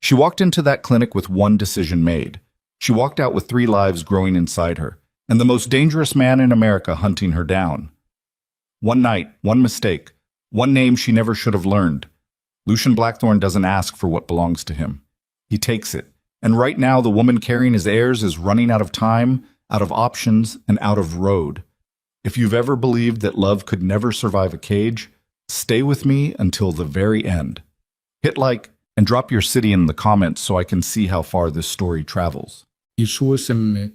She walked into that clinic with one decision made. She walked out with 3 lives growing inside her, and the most dangerous man in America hunting her down. One night, one mistake, one name she never should have learned. Lucian Blackthorne doesn't ask for what belongs to him. He takes it. And right now, the woman carrying his heirs is running out of time, out of options, and out of road. If you've ever believed that love could never survive a cage, stay with me until the very end. Hit like and drop your city in the comments so I can see how far this story travels. The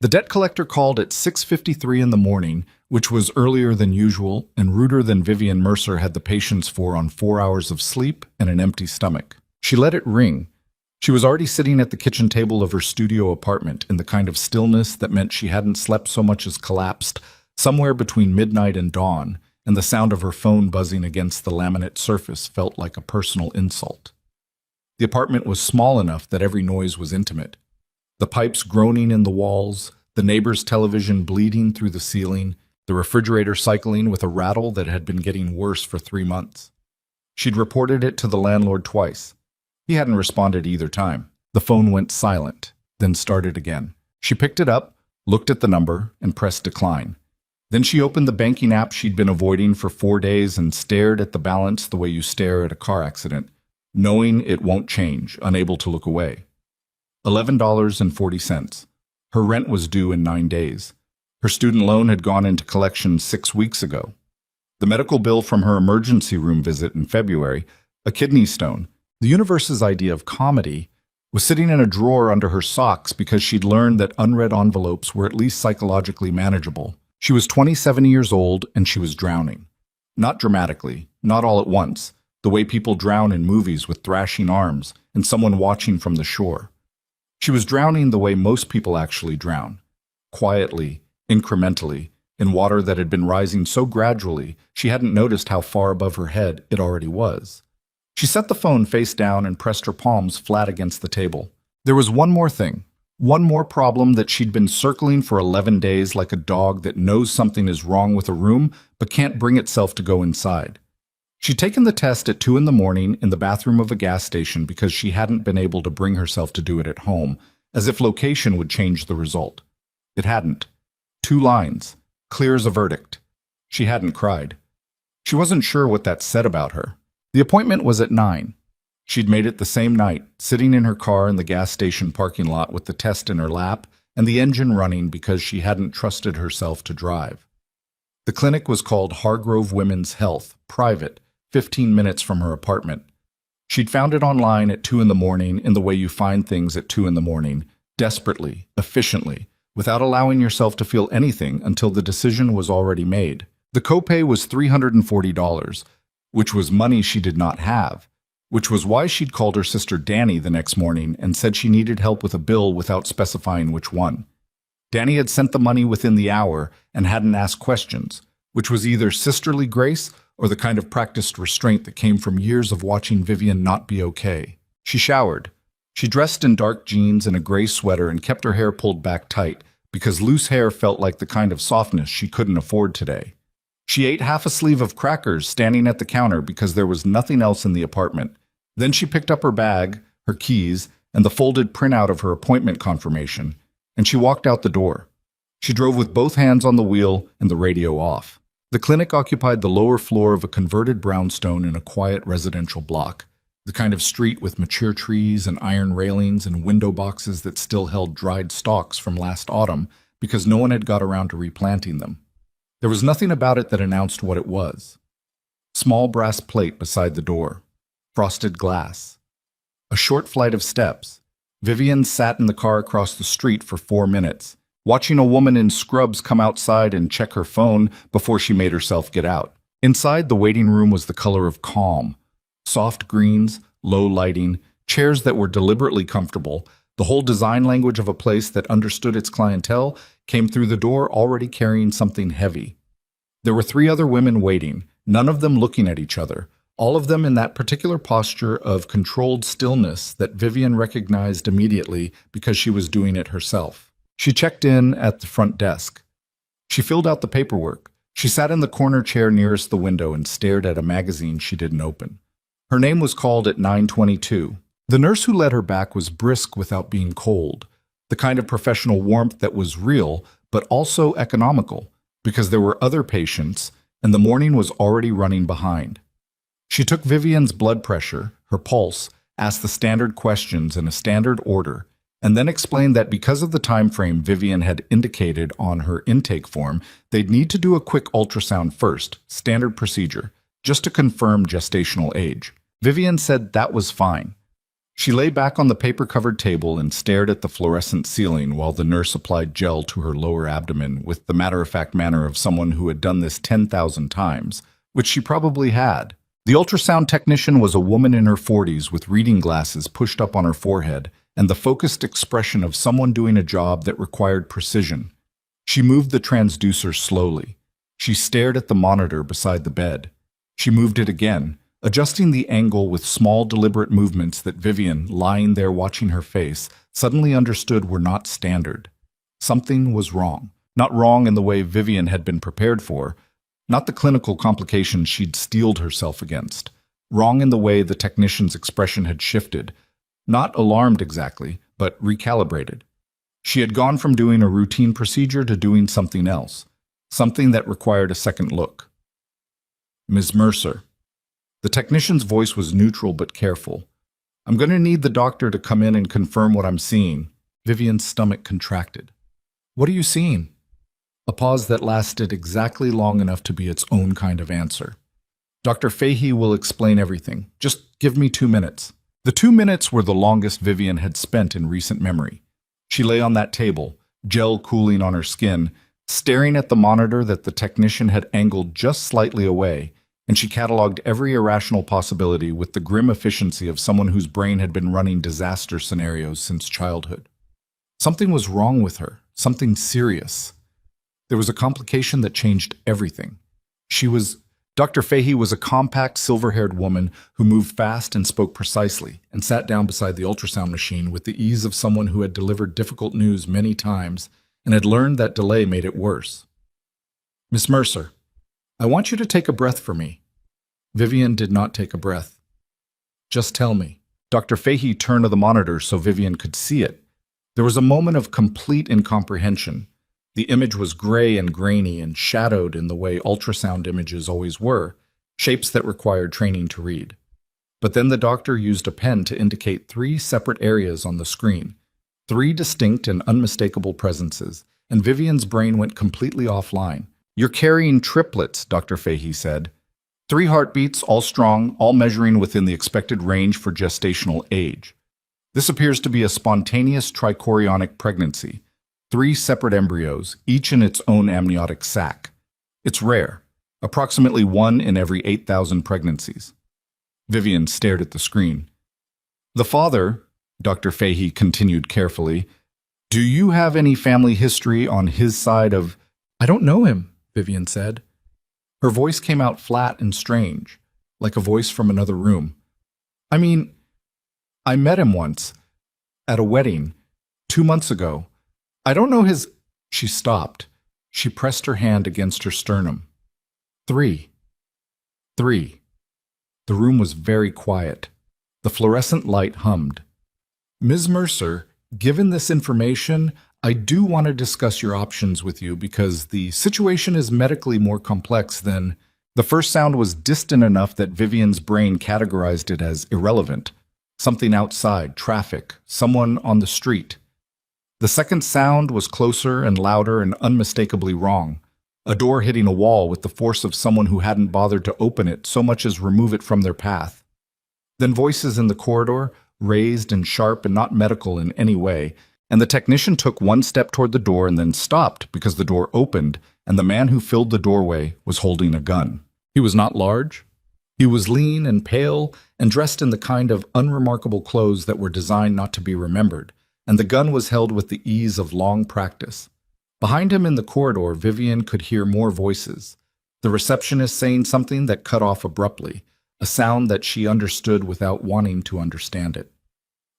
debt collector called at 6:53 in the morning, which was earlier than usual and ruder than Vivian Mercer had the patience for on 4 hours of sleep and an empty stomach. She let it ring. She was already sitting at the kitchen table of her studio apartment in the kind of stillness that meant she hadn't slept so much as collapsed somewhere between midnight and dawn, and the sound of her phone buzzing against the laminate surface felt like a personal insult. The apartment was small enough that every noise was intimate. The pipes groaning in the walls, the neighbor's television bleeding through the ceiling, the refrigerator cycling with a rattle that had been getting worse for 3 months. She'd reported it to the landlord twice. He hadn't responded either time. The phone went silent, then started again. She picked it up, looked at the number, and pressed decline. Then she opened the banking app she'd been avoiding for 4 days and stared at the balance the way you stare at a car accident, knowing it won't change, unable to look away. $11.40. Her rent was due in 9 days. Her student loan had gone into collection 6 weeks ago. The medical bill from her emergency room visit in February, a kidney stone, the universe's idea of comedy, was sitting in a drawer under her socks because she'd learned that unread envelopes were at least psychologically manageable. She was 27 years old and she was drowning. Not dramatically, not all at once, the way people drown in movies with thrashing arms and someone watching from the shore. She was drowning the way most people actually drown, quietly, incrementally, in water that had been rising so gradually she hadn't noticed how far above her head it already was. She set the phone face down and pressed her palms flat against the table. There was one more thing, one more problem that she'd been circling for 11 days like a dog that knows something is wrong with a room but can't bring itself to go inside. She'd taken the test at 2 in the morning in the bathroom of a gas station because she hadn't been able to bring herself to do it at home, as if location would change the result. It hadn't. 2 lines, clear as a verdict. She hadn't cried. She wasn't sure what that said about her. The appointment was at 9. She'd made it the same night, sitting in her car in the gas station parking lot with the test in her lap and the engine running because she hadn't trusted herself to drive. The clinic was called Hargrove Women's Health, private, 15 minutes from her apartment. She'd found it online at 2 in the morning in the way you find things at 2 in the morning, desperately, efficiently, without allowing yourself to feel anything until the decision was already made. The copay was $340, which was money she did not have, which was why she'd called her sister Danny the next morning and said she needed help with a bill without specifying which one. Danny had sent the money within the hour and hadn't asked questions, which was either sisterly grace or the kind of practiced restraint that came from years of watching Vivian not be okay. She showered. She dressed in dark jeans and a gray sweater and kept her hair pulled back tight because loose hair felt like the kind of softness she couldn't afford today. She ate half a sleeve of crackers standing at the counter because there was nothing else in the apartment. Then she picked up her bag, her keys, and the folded printout of her appointment confirmation, and she walked out the door. She drove with both hands on the wheel and the radio off. The clinic occupied the lower floor of a converted brownstone in a quiet residential block, the kind of street with mature trees and iron railings and window boxes that still held dried stalks from last autumn because no one had got around to replanting them. There was nothing about it that announced what it was. Small brass plate beside the door. Frosted glass. A short flight of steps. Vivian sat in the car across the street for 4 minutes, watching a woman in scrubs come outside and check her phone before she made herself get out. Inside, the waiting room was the color of calm. Soft greens, low lighting, chairs that were deliberately comfortable. The whole design language of a place that understood its clientele came through the door already carrying something heavy. There were 3 other women waiting, none of them looking at each other, all of them in that particular posture of controlled stillness that Vivian recognized immediately because she was doing it herself. She checked in at the front desk. She filled out the paperwork. She sat in the corner chair nearest the window and stared at a magazine she didn't open. Her name was called at 9:22. The nurse who led her back was brisk without being cold, the kind of professional warmth that was real but also economical, because there were other patients and the morning was already running behind. She took Vivian's blood pressure, her pulse, asked the standard questions in a standard order, and then explained that because of the time frame Vivian had indicated on her intake form, they'd need to do a quick ultrasound first, standard procedure, just to confirm gestational age. Vivian said that was fine. She lay back on the paper-covered table and stared at the fluorescent ceiling while the nurse applied gel to her lower abdomen with the matter-of-fact manner of someone who had done this 10,000 times, which she probably had. The ultrasound technician was a woman in her 40s with reading glasses pushed up on her forehead and the focused expression of someone doing a job that required precision. She moved the transducer slowly. She stared at the monitor beside the bed. She moved it again, adjusting the angle with small deliberate movements that Vivian, lying there watching her face, suddenly understood were not standard. Something was wrong. Not wrong in the way Vivian had been prepared for, not the clinical complications she'd steeled herself against. Wrong in the way the technician's expression had shifted. Not alarmed exactly, but recalibrated. She had gone from doing a routine procedure to doing something else, something that required a second look. Ms. Mercer. The technician's voice was neutral but careful. I'm going to need the doctor to come in and confirm what I'm seeing. Vivian's stomach contracted. What are you seeing? A pause that lasted exactly long enough to be its own kind of answer. Dr. Fahey will explain everything. Just give me 2 minutes. The 2 minutes were the longest Vivian had spent in recent memory. She lay on that table, gel cooling on her skin, staring at the monitor that the technician had angled just slightly away, and she cataloged every irrational possibility with the grim efficiency of someone whose brain had been running disaster scenarios since childhood. Something was wrong with her, something serious. There was a complication that changed everything. Dr. Fahey was a compact, silver-haired woman who moved fast and spoke precisely, and sat down beside the ultrasound machine with the ease of someone who had delivered difficult news many times and had learned that delay made it worse. Miss Mercer, I want you to take a breath for me. Vivian did not take a breath. Just tell me. Dr. Fahey turned to the monitor so Vivian could see it. There was a moment of complete incomprehension. The image was gray and grainy and shadowed in the way ultrasound images always were, shapes that required training to read. But then the doctor used a pen to indicate 3 separate areas on the screen, 3 distinct and unmistakable presences, and Vivian's brain went completely offline. You're carrying triplets, Dr. Fahey said. 3 heartbeats, all strong, all measuring within the expected range for gestational age. This appears to be a spontaneous trichorionic pregnancy. 3 separate embryos, each in its own amniotic sac. It's rare, approximately 1 in every 8,000 pregnancies. Vivian stared at the screen. The father, Dr. Fahey continued carefully, do you have any family history on his side of... I don't know him, Vivian said. Her voice came out flat and strange, like a voice from another room. I mean, I met him once, at a wedding, 2 months ago. I don't know his... She stopped. She pressed her hand against her sternum. 3. The room was very quiet. The fluorescent light hummed. Ms. Mercer, given this information, I do want to discuss your options with you because the situation is medically more complex than... The first sound was distant enough that Vivian's brain categorized it as irrelevant. Something outside, traffic, someone on the street. The second sound was closer and louder and unmistakably wrong. A door hitting a wall with the force of someone who hadn't bothered to open it so much as remove it from their path. Then voices in the corridor, raised and sharp and not medical in any way, and the technician took 1 step toward the door and then stopped because the door opened and the man who filled the doorway was holding a gun. He was not large. He was lean and pale and dressed in the kind of unremarkable clothes that were designed not to be remembered, and the gun was held with the ease of long practice. Behind him in the corridor, Vivian could hear more voices. The receptionist saying something that cut off abruptly, a sound that she understood without wanting to understand it.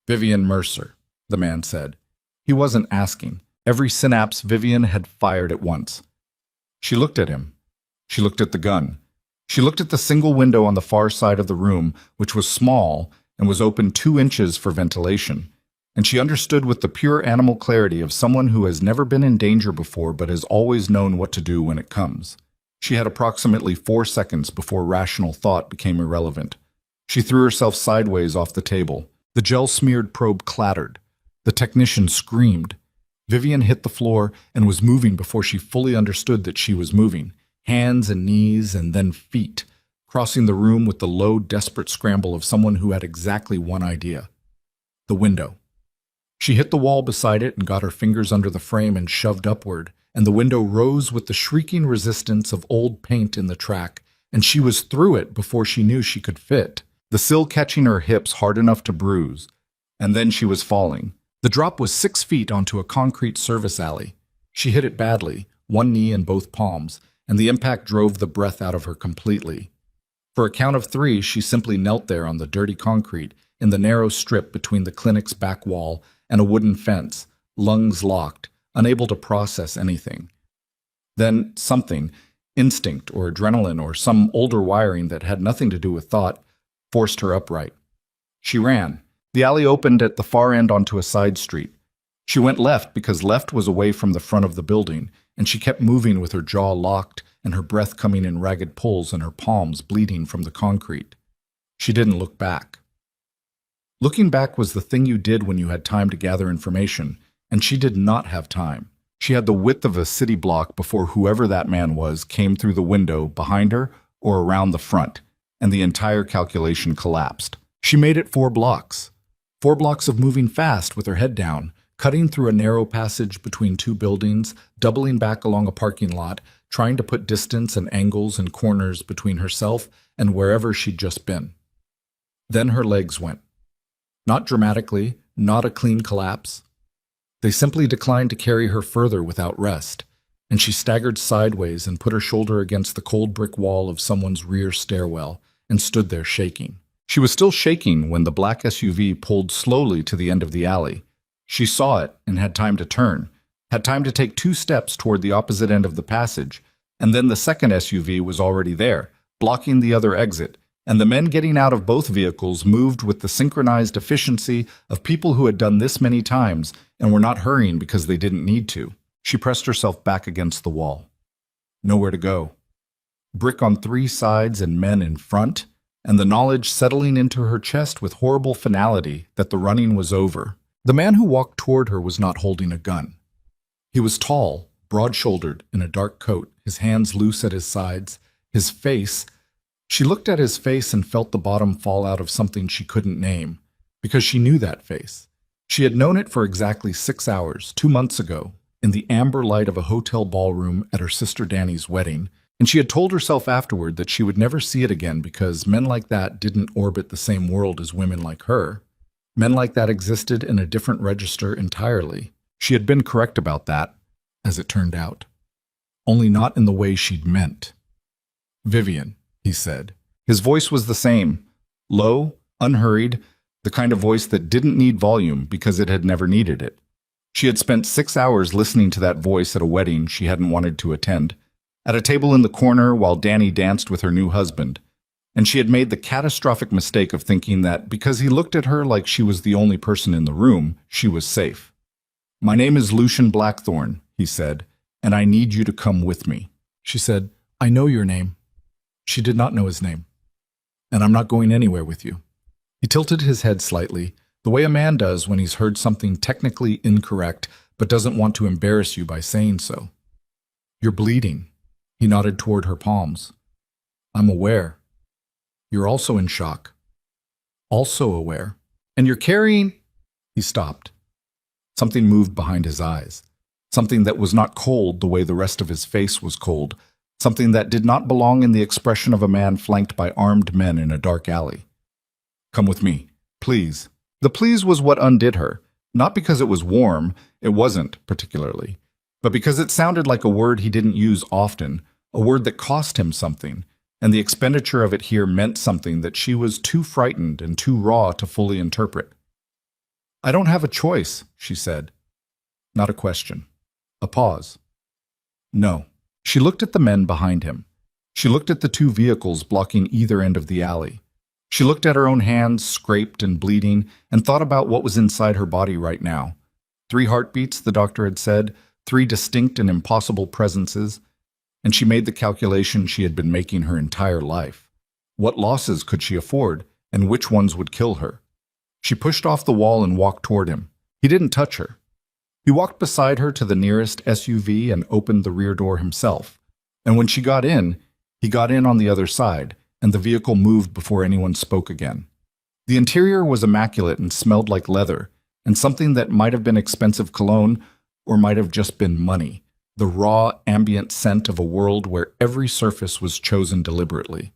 Vivian Mercer, the man said. He wasn't asking. Every synapse Vivian had fired at once. She looked at him. She looked at the gun. She looked at the single window on the far side of the room, which was small and was open 2 inches for ventilation, and she understood with the pure animal clarity of someone who has never been in danger before but has always known what to do when it comes. She had approximately 4 seconds before rational thought became irrelevant. She threw herself sideways off the table. The gel-smeared probe clattered. The technician screamed. Vivian hit the floor and was moving before she fully understood that she was moving. Hands and knees and then feet, crossing the room with the low, desperate scramble of someone who had exactly one idea. The window. She hit the wall beside it and got her fingers under the frame and shoved upward, and the window rose with the shrieking resistance of old paint in the track, and she was through it before she knew she could fit, the sill catching her hips hard enough to bruise. And then she was falling. The drop was 6 feet onto a concrete service alley. She hit it badly, one knee in both palms, and the impact drove the breath out of her completely. For a count of 3, she simply knelt there on the dirty concrete, in the narrow strip between the clinic's back wall and a wooden fence, lungs locked, unable to process anything. Then something, instinct or adrenaline or some older wiring that had nothing to do with thought, forced her upright. She ran. The alley opened at the far end onto a side street. She went left because left was away from the front of the building, and she kept moving with her jaw locked and her breath coming in ragged pulls and her palms bleeding from the concrete. She didn't look back. Looking back was the thing you did when you had time to gather information, and she did not have time. She had the width of a city block before whoever that man was came through the window behind her or around the front, and the entire calculation collapsed. She made it 4 blocks. 4 blocks of moving fast with her head down, cutting through a narrow passage between 2 buildings, doubling back along a parking lot, trying to put distance and angles and corners between herself and wherever she'd just been. Then her legs went. Not dramatically, not a clean collapse. They simply declined to carry her further without rest, and she staggered sideways and put her shoulder against the cold brick wall of someone's rear stairwell and stood there shaking. She was still shaking when the black SUV pulled slowly to the end of the alley. She saw it and had time to turn, had time to take 2 steps toward the opposite end of the passage, and then the second SUV was already there, blocking the other exit, and the men getting out of both vehicles moved with the synchronized efficiency of people who had done this many times and were not hurrying because they didn't need to. She pressed herself back against the wall. Nowhere to go. Brick on 3 sides and men in front, and the knowledge settling into her chest with horrible finality that the running was over. The man who walked toward her was not holding a gun. He was tall, broad-shouldered, in a dark coat, his hands loose at his sides, his face. She looked at his face and felt the bottom fall out of something she couldn't name, because she knew that face. She had known it for exactly 6 hours, 2 months ago, in the amber light of a hotel ballroom at her sister Danny's wedding, and she had told herself afterward that she would never see it again because men like that didn't orbit the same world as women like her. Men like that existed in a different register entirely. She had been correct about that, as it turned out. Only not in the way she'd meant. "Vivian," he said. His voice was the same, low, unhurried, the kind of voice that didn't need volume because it had never needed it. She had spent 6 hours listening to that voice at a wedding she hadn't wanted to attend, at a table in the corner while Danny danced with her new husband, and she had made the catastrophic mistake of thinking that because he looked at her like she was the only person in the room, she was safe. "My name is Lucian Blackthorne," he said, "and I need you to come with me." She said, "I know your name." She did not know his name. "And I'm not going anywhere with you." He tilted his head slightly, the way a man does when he's heard something technically incorrect but doesn't want to embarrass you by saying so. "You're bleeding." He nodded toward her palms. "I'm aware. You're also in shock. Also aware. And you're carrying—" He stopped. Something moved behind his eyes. Something that was not cold the way the rest of his face was cold. Something that did not belong in the expression of a man flanked by armed men in a dark alley. "Come with me, please." The please was what undid her, not because it was warm, it wasn't particularly, but because it sounded like a word he didn't use often, a word that cost him something, and the expenditure of it here meant something that she was too frightened and too raw to fully interpret. "I don't have a choice," she said. Not a question. A pause. "No." She looked at the men behind him. She looked at the two vehicles blocking either end of the alley. She looked at her own hands, scraped and bleeding, and thought about what was inside her body right now. 3 heartbeats, the doctor had said, 3 distinct and impossible presences, and she made the calculation she had been making her entire life. What losses could she afford, and which ones would kill her? She pushed off the wall and walked toward him. He didn't touch her. He walked beside her to the nearest SUV and opened the rear door himself. And when she got in, he got in on the other side, and the vehicle moved before anyone spoke again. The interior was immaculate and smelled like leather, and something that might have been expensive cologne or might have just been money, the raw, ambient scent of a world where every surface was chosen deliberately.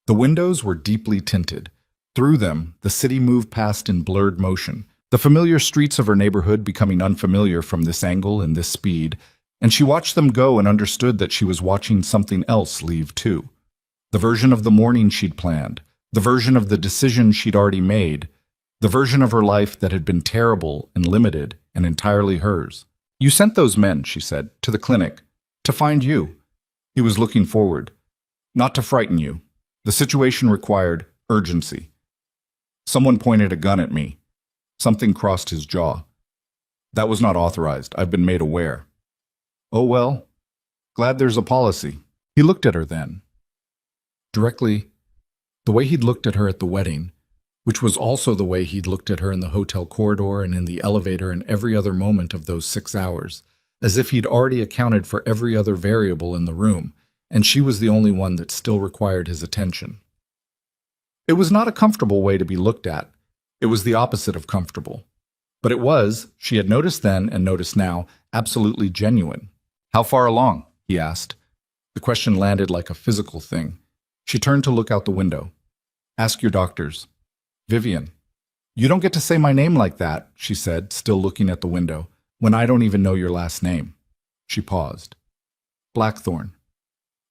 The windows were deeply tinted. Through them, the city moved past in blurred motion, the familiar streets of her neighborhood becoming unfamiliar from this angle and this speed, and she watched them go and understood that she was watching something else leave too. The version of the morning she'd planned, the version of the decision she'd already made, the version of her life that had been terrible and limited and entirely hers. "You sent those men," she said, "to the clinic, to find you." He was looking forward. "Not to frighten you. The situation required urgency." Someone pointed a gun at me. Something crossed his jaw. "That was not authorized. I've been made aware." "Oh well, glad there's a policy." He looked at her then. Directly, the way he'd looked at her at the wedding, which was also the way he'd looked at her in the hotel corridor and in the elevator and every other moment of those 6 hours, as if he'd already accounted for every other variable in the room, and she was the only one that still required his attention. It was not a comfortable way to be looked at. It was the opposite of comfortable. But it was, she had noticed then and noticed now, absolutely genuine. "How far along?" he asked. The question landed like a physical thing. She turned to look out the window. "Ask your doctors." "Vivian." "You don't get to say my name like that," she said, still looking at the window, "when I don't even know your last name." She paused. "Blackthorn.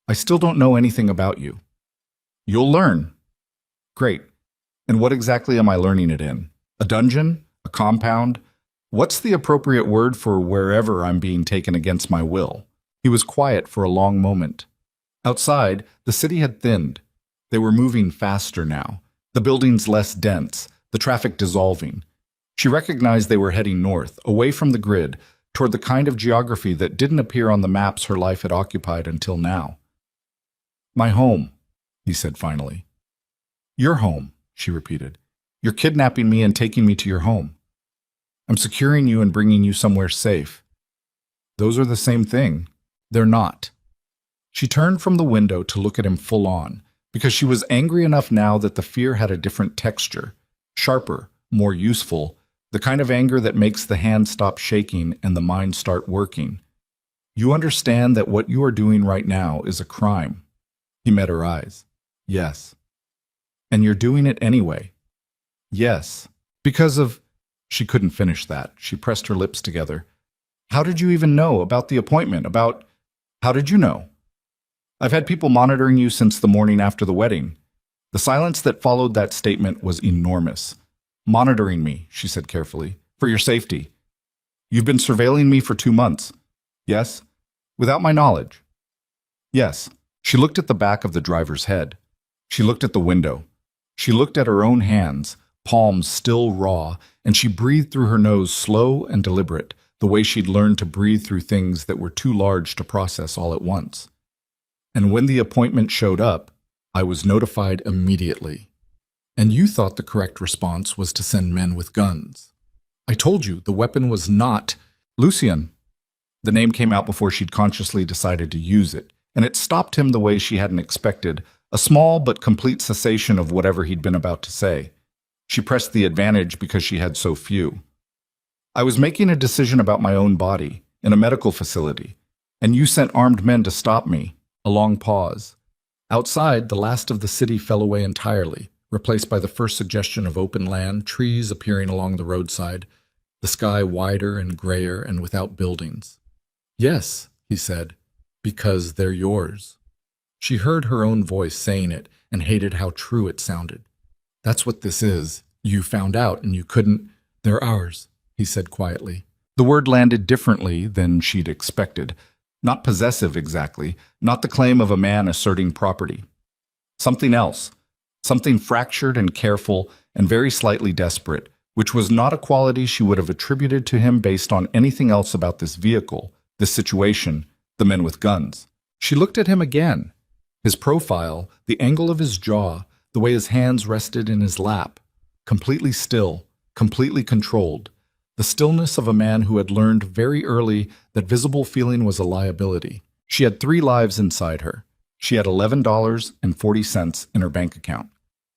I still don't know anything about you." "You'll learn." "Great. And what exactly am I learning it in? A dungeon? A compound? What's the appropriate word for wherever I'm being taken against my will?" He was quiet for a long moment. Outside, the city had thinned. They were moving faster now, the buildings less dense, the traffic dissolving. She recognized they were heading north, away from the grid, toward the kind of geography that didn't appear on the maps her life had occupied until now. "My home," he said finally. "Your home," she repeated. "You're kidnapping me and taking me to your home. I'm securing you and bringing you somewhere safe." "Those are the same thing." "They're not." She turned from the window to look at him full on, because she was angry enough now that the fear had a different texture, sharper, more useful, the kind of anger that makes the hand stop shaking and the mind start working. "You understand that what you are doing right now is a crime." He met her eyes. "Yes." "And you're doing it anyway." "Yes." "Because of—" She couldn't finish that. She pressed her lips together. "How did you even know about the appointment? About— How did you know?" "I've had people monitoring you since the morning after the wedding." The silence that followed that statement was enormous. "Monitoring me," she said carefully, "for your safety. You've been surveilling me for 2 months." "Yes." "Without my knowledge." "Yes." She looked at the back of the driver's head. She looked at the window. She looked at her own hands, palms still raw, and she breathed through her nose slow and deliberate, the way she'd learned to breathe through things that were too large to process all at once. "And when the appointment showed up, I was notified immediately. And you thought the correct response was to send men with guns. I told you the weapon was not Lucien." The name came out before she'd consciously decided to use it, and it stopped him the way she hadn't expected, a small but complete cessation of whatever he'd been about to say. She pressed the advantage because she had so few. "I was making a decision about my own body, in a medical facility, and you sent armed men to stop me." A long pause. Outside, the last of the city fell away entirely, replaced by the first suggestion of open land, trees appearing along the roadside, the sky wider and grayer and without buildings. "Yes," he said, "because they're yours." She heard her own voice saying it and hated how true it sounded. "That's what this is. You found out and you couldn't—" "They're ours," he said quietly. The word landed differently than she'd expected. Not possessive exactly, not the claim of a man asserting property. Something else, something fractured and careful and very slightly desperate, which was not a quality she would have attributed to him based on anything else about this vehicle, this situation, the men with guns. She looked at him again. His profile, the angle of his jaw, the way his hands rested in his lap, completely still, completely controlled. The stillness of a man who had learned very early that visible feeling was a liability. She had 3 lives inside her. She had $11.40 in her bank account.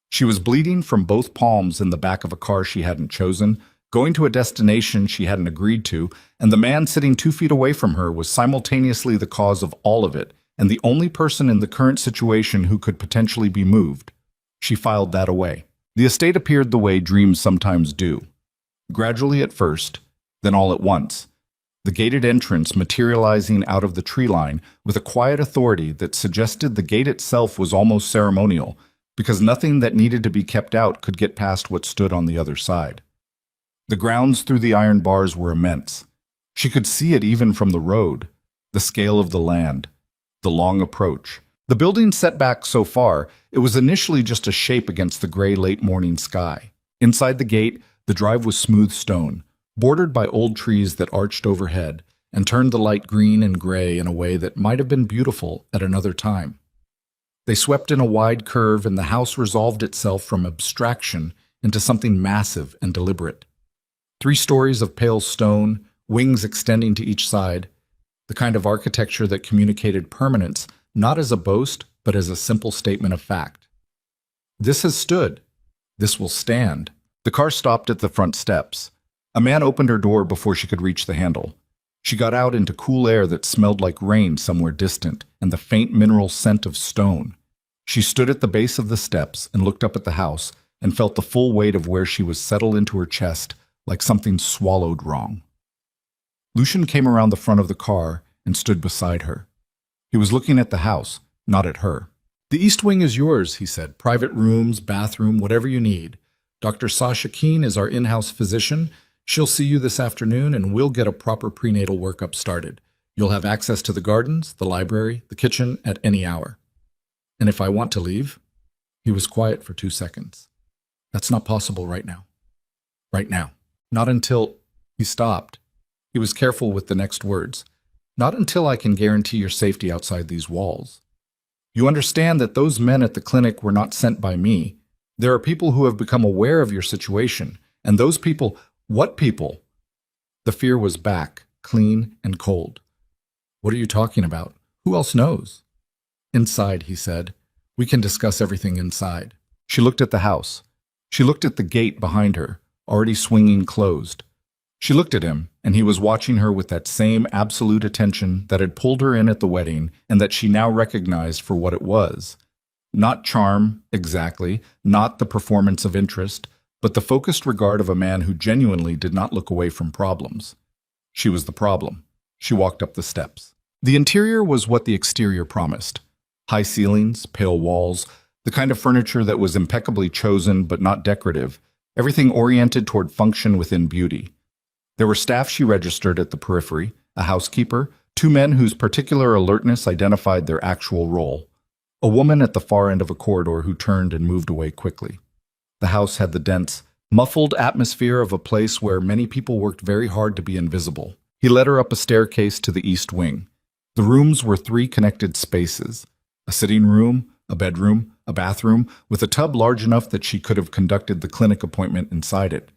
She was bleeding from both palms in the back of a car she hadn't chosen, going to a destination she hadn't agreed to, and the man sitting 2 feet away from her was simultaneously the cause of all of it, and the only person in the current situation who could potentially be moved. She filed that away. The estate appeared the way dreams sometimes do. Gradually at first, then all at once. The gated entrance materializing out of the tree line with a quiet authority that suggested the gate itself was almost ceremonial, because nothing that needed to be kept out could get past what stood on the other side. The grounds through the iron bars were immense. She could see it even from the road, the scale of the land, the long approach. The building set back so far, it was initially just a shape against the gray late morning sky. Inside the gate, the drive was smooth stone, bordered by old trees that arched overhead and turned the light green and gray in a way that might have been beautiful at another time. They swept in a wide curve, and the house resolved itself from abstraction into something massive and deliberate. 3 stories of pale stone, wings extending to each side, the kind of architecture that communicated permanence not as a boast, but as a simple statement of fact. This has stood. This will stand. The car stopped at the front steps. A man opened her door before she could reach the handle. She got out into cool air that smelled like rain somewhere distant and the faint mineral scent of stone. She stood at the base of the steps and looked up at the house and felt the full weight of where she was settle into her chest like something swallowed wrong. Lucian came around the front of the car and stood beside her. He was looking at the house, not at her. "The east wing is yours," he said. "Private rooms, bathroom, whatever you need. Dr. Sasha Keene is our in-house physician. She'll see you this afternoon, and we'll get a proper prenatal workup started. You'll have access to the gardens, the library, the kitchen at any hour. And if I want to leave?" He was quiet for 2 seconds. "That's not possible right now. Right now. Not until—" He stopped. He was careful with the next words. "Not until I can guarantee your safety outside these walls. You understand that those men at the clinic were not sent by me. There are people who have become aware of your situation, and those people—" "What people?" The fear was back, clean and cold. "What are you talking about? Who else knows?" "Inside," he said. "We can discuss everything inside." She looked at the house. She looked at the gate behind her, already swinging closed. She looked at him, and he was watching her with that same absolute attention that had pulled her in at the wedding and that she now recognized for what it was. Not charm, exactly, not the performance of interest, but the focused regard of a man who genuinely did not look away from problems. She was the problem. She walked up the steps. The interior was what the exterior promised. High ceilings, pale walls, the kind of furniture that was impeccably chosen but not decorative, everything oriented toward function within beauty. There were staff she registered at the periphery, a housekeeper, 2 men whose particular alertness identified their actual role, a woman at the far end of a corridor who turned and moved away quickly. The house had the dense, muffled atmosphere of a place where many people worked very hard to be invisible. He led her up a staircase to the east wing. The rooms were 3 connected spaces, a sitting room, a bedroom, a bathroom, with a tub large enough that she could have conducted the clinic appointment inside it.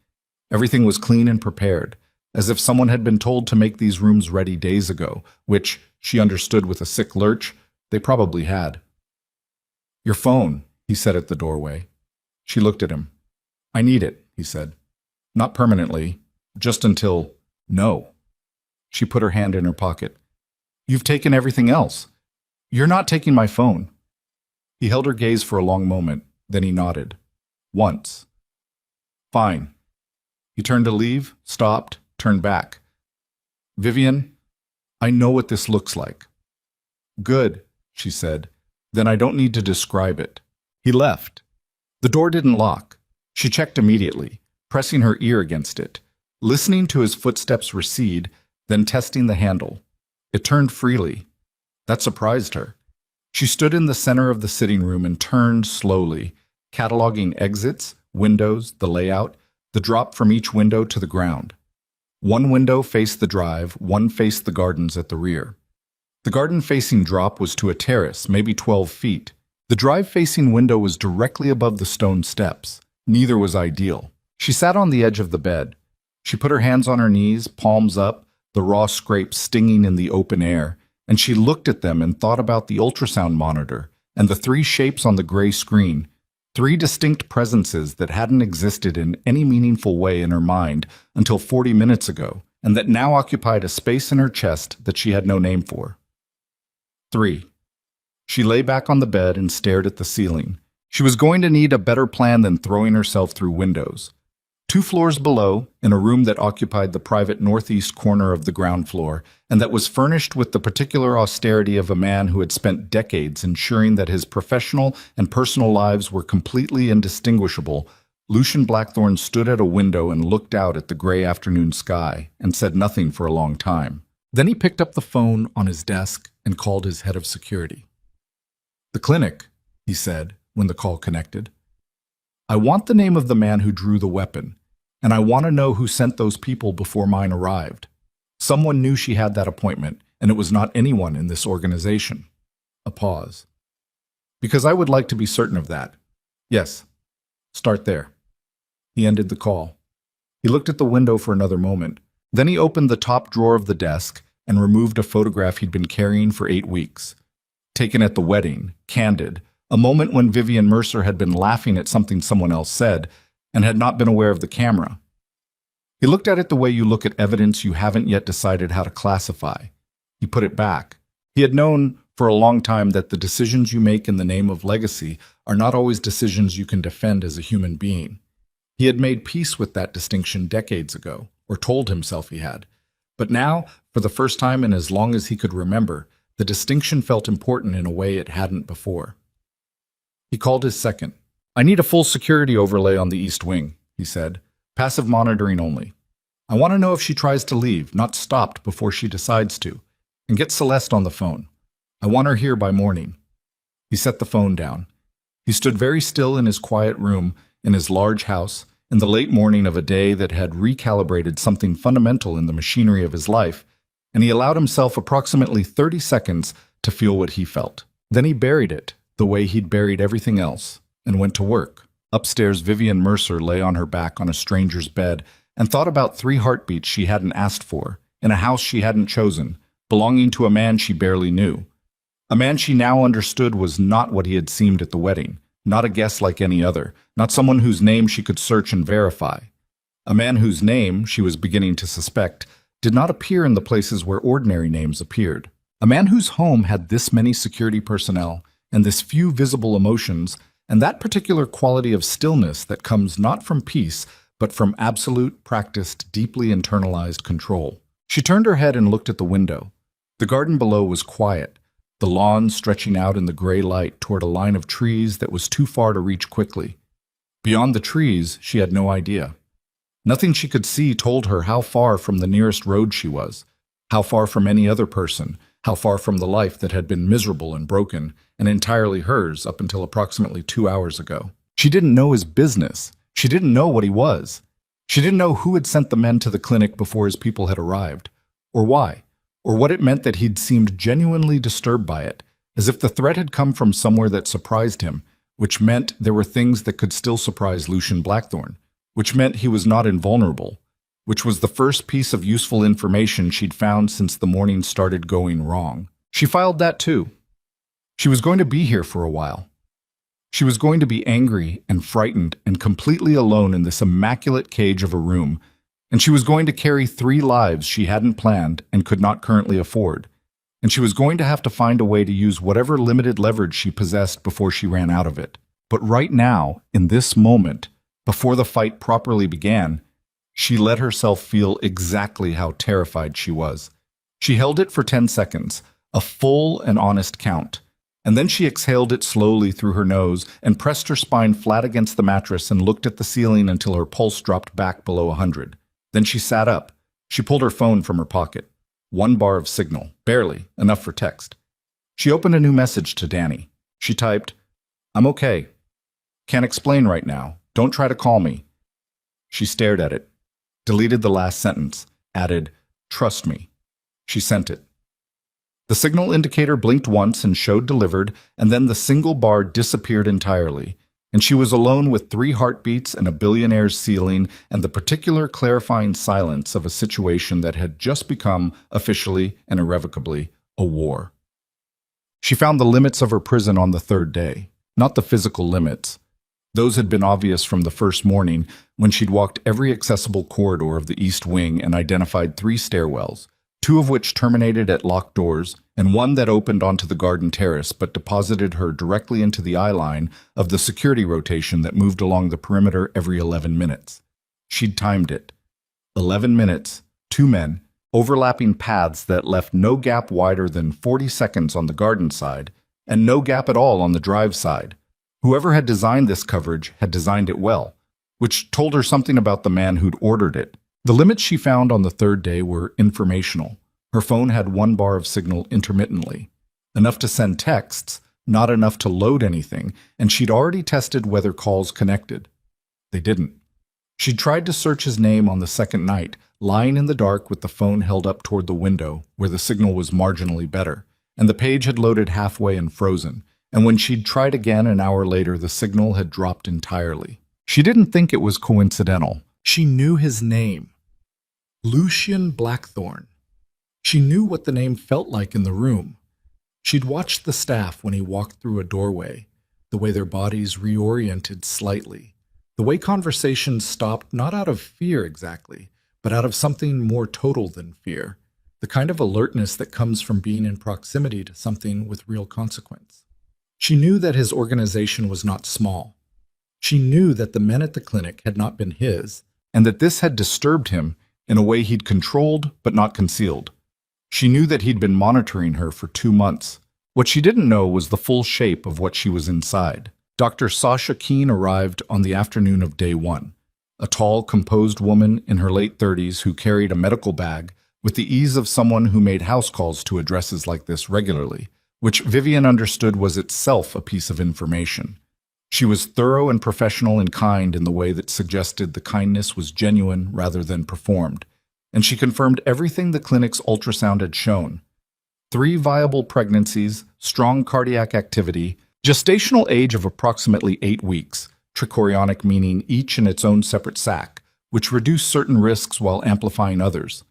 Everything was clean and prepared, as if someone had been told to make these rooms ready days ago, which, she understood with a sick lurch, they probably had. "Your phone," he said at the doorway. She looked at him. "I need it," he said. "Not permanently, just until—" "No." She put her hand in her pocket. "You've taken everything else. You're not taking my phone." He held her gaze for a long moment, then he nodded. "Once." "Fine." He turned to leave, stopped, turned back. "Vivian, I know what this looks like." "Good," she said. "Then I don't need to describe it." He left. The door didn't lock. She checked immediately, pressing her ear against it, listening to his footsteps recede, then testing the handle. It turned freely. That surprised her. She stood in the center of the sitting room and turned slowly, cataloging exits, windows, the layout, the drop from each window to the ground. One window faced the drive, one faced the gardens at the rear. The garden-facing drop was to a terrace, maybe 12 feet. The drive-facing window was directly above the stone steps. Neither was ideal. She sat on the edge of the bed. She put her hands on her knees, palms up, the raw scrape stinging in the open air, and she looked at them and thought about the ultrasound monitor and the three shapes on the gray screen, three distinct presences that hadn't existed in any meaningful way in her mind until 40 minutes ago, and that now occupied a space in her chest that she had no name for. 3. She lay back on the bed and stared at the ceiling. She was going to need a better plan than throwing herself through windows. 2 floors below, in a room that occupied the private northeast corner of the ground floor, and that was furnished with the particular austerity of a man who had spent decades ensuring that his professional and personal lives were completely indistinguishable, Lucian Blackthorne stood at a window and looked out at the gray afternoon sky and said nothing for a long time. Then he picked up the phone on his desk and called his head of security. "The clinic," he said when the call connected. "I want the name of the man who drew the weapon, and I want to know who sent those people before mine arrived. Someone knew she had that appointment, and it was not anyone in this organization." A pause. "Because I would like to be certain of that. Yes. Start there." He ended the call. He looked at the window for another moment. Then he opened the top drawer of the desk and removed a photograph he'd been carrying for 8 weeks. Taken at the wedding, candid, a moment when Vivian Mercer had been laughing at something someone else said and had not been aware of the camera. He looked at it the way you look at evidence you haven't yet decided how to classify. He put it back. He had known for a long time that the decisions you make in the name of legacy are not always decisions you can defend as a human being. He had made peace with that distinction decades ago, or told himself he had. But now, for the first time in as long as he could remember, the distinction felt important in a way it hadn't before. He called his second. "I need a full security overlay on the east wing," he said. "Passive monitoring only. I want to know if she tries to leave, not stopped before she decides to. And get Celeste on the phone. I want her here by morning." He set the phone down. He stood very still in his quiet room in his large house in the late morning of a day that had recalibrated something fundamental in the machinery of his life, and he allowed himself approximately 30 seconds to feel what he felt. Then he buried it, the way he'd buried everything else, and went to work. Upstairs, Vivian Mercer lay on her back on a stranger's bed and thought about 3 heartbeats she hadn't asked for, in a house she hadn't chosen, belonging to a man she barely knew. A man she now understood was not what he had seemed at the wedding, not a guest like any other, not someone whose name she could search and verify. A man whose name, she was beginning to suspect, did not appear in the places where ordinary names appeared. A man whose home had this many security personnel and this few visible emotions, and that particular quality of stillness that comes not from peace, but from absolute, practiced, deeply internalized control. She turned her head and looked at the window. The garden below was quiet, the lawn stretching out in the gray light toward a line of trees that was too far to reach quickly. Beyond the trees, she had no idea. Nothing she could see told her how far from the nearest road she was, how far from any other person, how far from the life that had been miserable and broken, and entirely hers up until approximately 2 hours ago. She didn't know his business. She didn't know what he was. She didn't know who had sent the men to the clinic before his people had arrived, or why, or what it meant that he'd seemed genuinely disturbed by it, as if the threat had come from somewhere that surprised him, which meant there were things that could still surprise Lucian Blackthorne, which meant he was not invulnerable, which was the first piece of useful information she'd found since the morning started going wrong. She filed that too. She was going to be here for a while. She was going to be angry and frightened and completely alone in this immaculate cage of a room, and she was going to carry 3 lives she hadn't planned and could not currently afford, and she was going to have to find a way to use whatever limited leverage she possessed before she ran out of it. But right now, in this moment, before the fight properly began, she let herself feel exactly how terrified she was. She held it for 10 seconds, a full and honest count, and then she exhaled it slowly through her nose and pressed her spine flat against the mattress and looked at the ceiling until her pulse dropped back below 100. Then she sat up. She pulled her phone from her pocket. 1 bar of signal, barely, enough for text. She opened a new message to Danny. She typed, "I'm okay. Can't explain right now. Don't try to call me." She stared at it, deleted the last sentence, added, "Trust me." She sent it. The signal indicator blinked once and showed delivered, and then the single bar disappeared entirely, and she was alone with 3 heartbeats and a billionaire's ceiling and the particular clarifying silence of a situation that had just become, officially and irrevocably, a war. She found the limits of her prison on the 3rd day, not the physical limits. Those had been obvious from the first morning when she'd walked every accessible corridor of the East Wing and identified 3 stairwells, 2 of which terminated at locked doors, and 1 that opened onto the garden terrace but deposited her directly into the eye line of the security rotation that moved along the perimeter every 11 minutes. She'd timed it. 11 minutes, 2 men, overlapping paths that left no gap wider than 40 seconds on the garden side, and no gap at all on the drive side. Whoever had designed this coverage had designed it well, which told her something about the man who'd ordered it. The limits she found on the 3rd day were informational. Her phone had 1 bar of signal intermittently, enough to send texts, not enough to load anything, and she'd already tested whether calls connected. They didn't. She'd tried to search his name on the 2nd night, lying in the dark with the phone held up toward the window, where the signal was marginally better, and the page had loaded halfway and frozen, and when she'd tried again an hour later, the signal had dropped entirely. She didn't think it was coincidental. She knew his name. Lucian Blackthorne. She knew what the name felt like in the room. She'd watched the staff when he walked through a doorway, the way their bodies reoriented slightly, the way conversations stopped not out of fear exactly, but out of something more total than fear, the kind of alertness that comes from being in proximity to something with real consequence. She knew that his organization was not small. She knew that the men at the clinic had not been his, and that this had disturbed him in a way he'd controlled but not concealed. She knew that he'd been monitoring her for 2 months. What she didn't know was the full shape of what she was inside. Dr. Sasha Keene arrived on the afternoon of day 1, a tall, composed woman in her late 30s who carried a medical bag with the ease of someone who made house calls to addresses like this regularly, which Vivian understood was itself a piece of information. She was thorough and professional and kind in the way that suggested the kindness was genuine rather than performed, and she confirmed everything the clinic's ultrasound had shown. 3 viable pregnancies, strong cardiac activity, gestational age of approximately 8 weeks, trichorionic meaning each in its own separate sac, which reduced certain risks while amplifying others.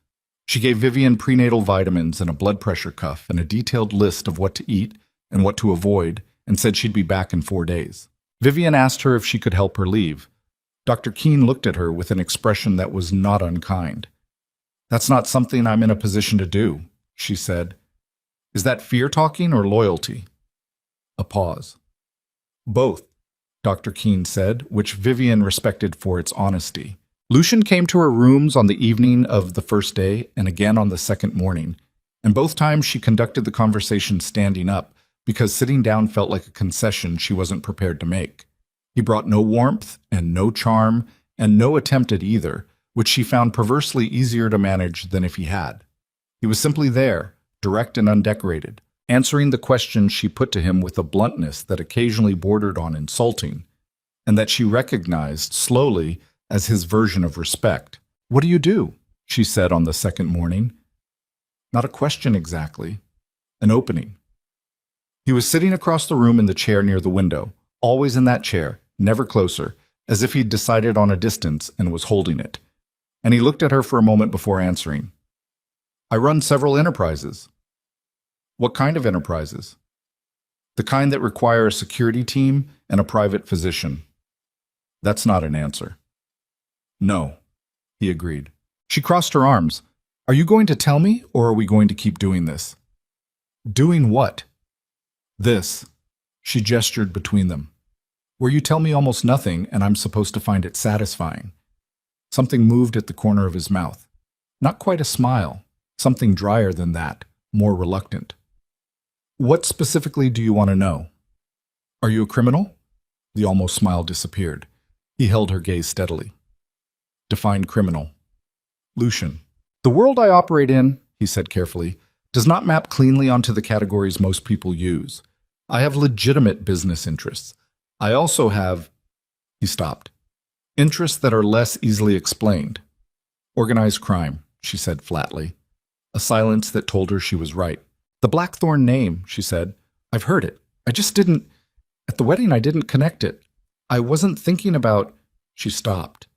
She gave Vivian prenatal vitamins and a blood pressure cuff and a detailed list of what to eat and what to avoid, and said she'd be back in 4 days. Vivian asked her if she could help her leave. Dr. Keene looked at her with an expression that was not unkind. "That's not something I'm in a position to do," she said. "Is that fear talking or loyalty?" A pause. "Both," Dr. Keene said, which Vivian respected for its honesty. Lucian came to her rooms on the evening of the 1st day and again on the 2nd morning, and both times she conducted the conversation standing up, because sitting down felt like a concession she wasn't prepared to make. He brought no warmth and no charm and no attempt at either, which she found perversely easier to manage than if he had. He was simply there, direct and undecorated, answering the questions she put to him with a bluntness that occasionally bordered on insulting, and that she recognized slowly as his version of respect. "What do you do?" she said on the 2nd morning. Not a question exactly, an opening. He was sitting across the room in the chair near the window, always in that chair, never closer, as if he'd decided on a distance and was holding it. And he looked at her for a moment before answering. "I run several enterprises." "What kind of enterprises?" "The kind that require a security team and a private physician." "That's not an answer." "No," he agreed. She crossed her arms. "Are you going to tell me, or are we going to keep doing this?" "Doing what?" "This." She gestured between them. "Where you tell me almost nothing, and I'm supposed to find it satisfying." Something moved at the corner of his mouth. Not quite a smile. Something drier than that, more reluctant. "What specifically do you want to know?" "Are you a criminal?" The almost smile disappeared. He held her gaze steadily. "Define criminal." "Lucian." "The world I operate in," he said carefully, does not map cleanly onto the categories most people use. I have legitimate business interests. I also have, he stopped, interests that are less easily explained. Organized crime, she said flatly. A silence that told her she was right. The Blackthorn name, she said. I've heard it. I just didn't, at the wedding I didn't connect it. I wasn't thinking about, she stopped.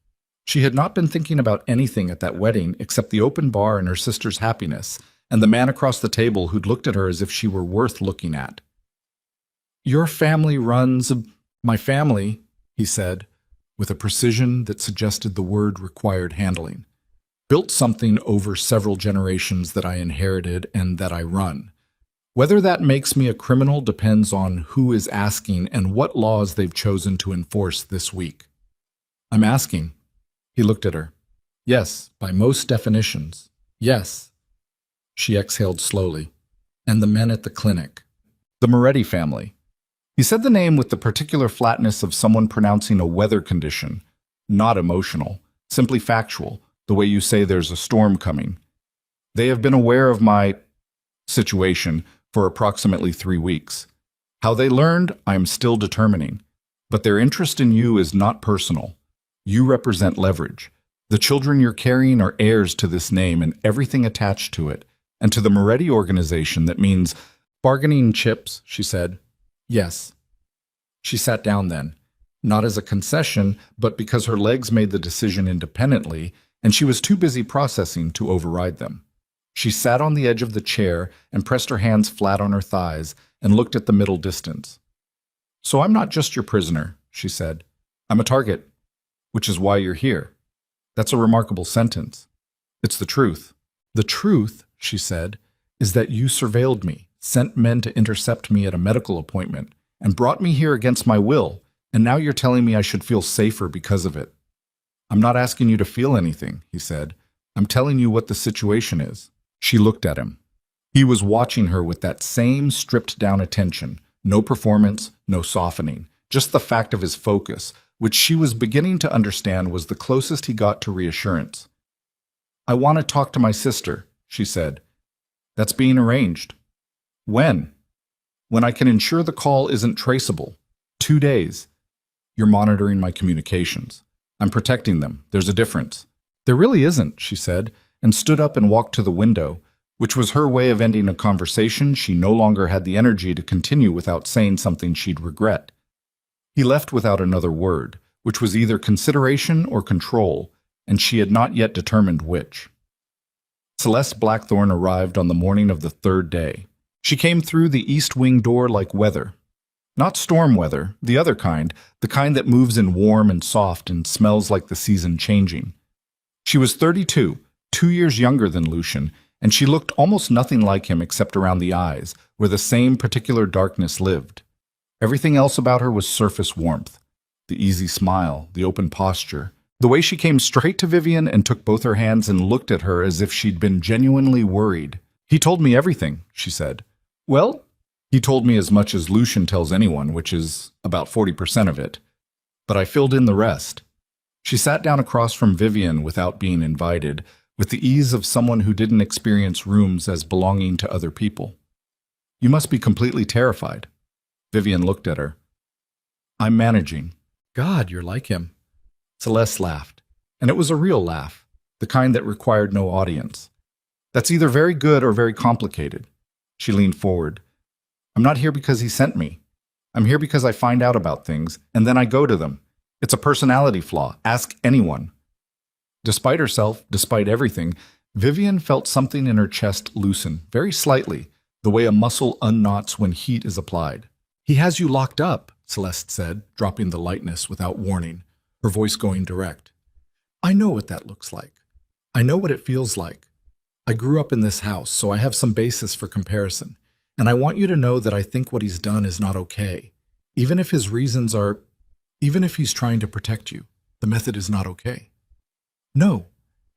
She had not been thinking about anything at that wedding except the open bar and her sister's happiness, and the man across the table who'd looked at her as if she were worth looking at. Your family runs my family, he said, with a precision that suggested the word required handling. Built something over several generations that I inherited and that I run. Whether that makes me a criminal depends on who is asking and what laws they've chosen to enforce this week. I'm asking. He looked at her. Yes, by most definitions. Yes. She exhaled slowly. And the men at the clinic. The Moretti family. He said the name with the particular flatness of someone pronouncing a weather condition, not emotional, simply factual, the way you say there's a storm coming. They have been aware of my situation for approximately 3 weeks. How they learned, I am still determining. But their interest in you is not personal. You represent leverage. The children you're carrying are heirs to this name and everything attached to it, and to the Moretti organization that means bargaining chips, she said. Yes. She sat down then, not as a concession, but because her legs made the decision independently, and she was too busy processing to override them. She sat on the edge of the chair and pressed her hands flat on her thighs and looked at the middle distance. So I'm not just your prisoner, she said. I'm a target, which is why you're here. That's a remarkable sentence. It's the truth. The truth, she said, is that you surveilled me, sent men to intercept me at a medical appointment, and brought me here against my will, and now you're telling me I should feel safer because of it. I'm not asking you to feel anything, he said. I'm telling you what the situation is. She looked at him. He was watching her with that same stripped-down attention, no performance, no softening, just the fact of his focus, which she was beginning to understand was the closest he got to reassurance. I want to talk to my sister, she said. That's being arranged. When? When I can ensure the call isn't traceable. 2 days. You're monitoring my communications. I'm protecting them. There's a difference. There really isn't, she said, and stood up and walked to the window, which was her way of ending a conversation she no longer had the energy to continue without saying something she'd regret. He left without another word, which was either consideration or control, and she had not yet determined which. Celeste Blackthorn arrived on the morning of the 3rd day. She came through the east wing door like weather. Not storm weather, the other kind, the kind that moves in warm and soft and smells like the season changing. She was 32, 2 years younger than Lucian, and she looked almost nothing like him except around the eyes, where the same particular darkness lived. Everything else about her was surface warmth. The easy smile, the open posture, the way she came straight to Vivian and took both her hands and looked at her as if she'd been genuinely worried. He told me everything, she said. Well, he told me as much as Lucian tells anyone, which is about 40% of it. But I filled in the rest. She sat down across from Vivian without being invited, with the ease of someone who didn't experience rooms as belonging to other people. You must be completely terrified. Vivian looked at her. I'm managing. God, you're like him. Celeste laughed, and it was a real laugh, the kind that required no audience. That's either very good or very complicated. She leaned forward. I'm not here because he sent me. I'm here because I find out about things, and then I go to them. It's a personality flaw. Ask anyone. Despite herself, despite everything, Vivian felt something in her chest loosen, very slightly, the way a muscle unknots when heat is applied. He has you locked up, Celeste said, dropping the lightness without warning, her voice going direct. I know what that looks like. I know what it feels like. I grew up in this house, so I have some basis for comparison, and I want you to know that I think what he's done is not okay. Even if his reasons are, even if he's trying to protect you, the method is not okay. No,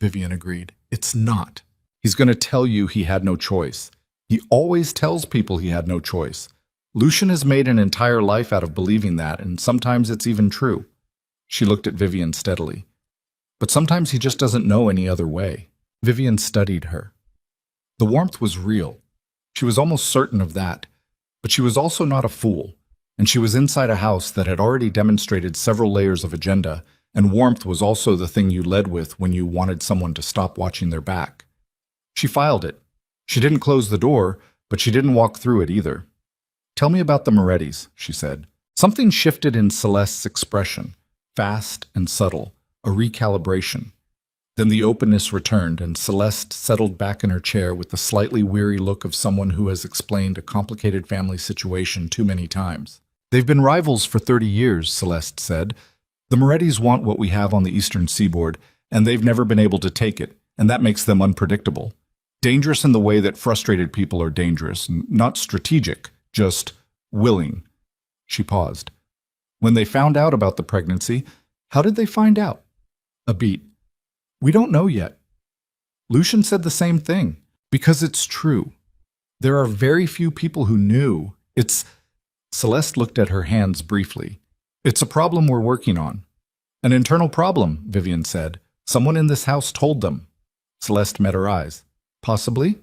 Vivian agreed. It's not. He's going to tell you he had no choice. He always tells people he had no choice. Lucian has made an entire life out of believing that, and sometimes it's even true. She looked at Vivian steadily. But sometimes he just doesn't know any other way. Vivian studied her. The warmth was real. She was almost certain of that. But she was also not a fool, and she was inside a house that had already demonstrated several layers of agenda, and warmth was also the thing you led with when you wanted someone to stop watching their back. She filed it. She didn't close the door, but she didn't walk through it either. "Tell me about the Morettis," she said. Something shifted in Celeste's expression, fast and subtle, a recalibration. Then the openness returned, and Celeste settled back in her chair with the slightly weary look of someone who has explained a complicated family situation too many times. "They've been rivals for 30 years, Celeste said. The Morettis want what we have on the eastern seaboard, and they've never been able to take it, and that makes them unpredictable. Dangerous in the way that frustrated people are dangerous, not strategic, just willing." She paused. "When they found out about the pregnancy, how did they find out?" A beat. "We don't know yet." Lucian said the same thing. "Because it's true. There are very few people who knew. It's—" Celeste looked at her hands briefly. "It's a problem we're working on." "An internal problem," Vivian said. "Someone in this house told them." Celeste met her eyes. "Possibly?"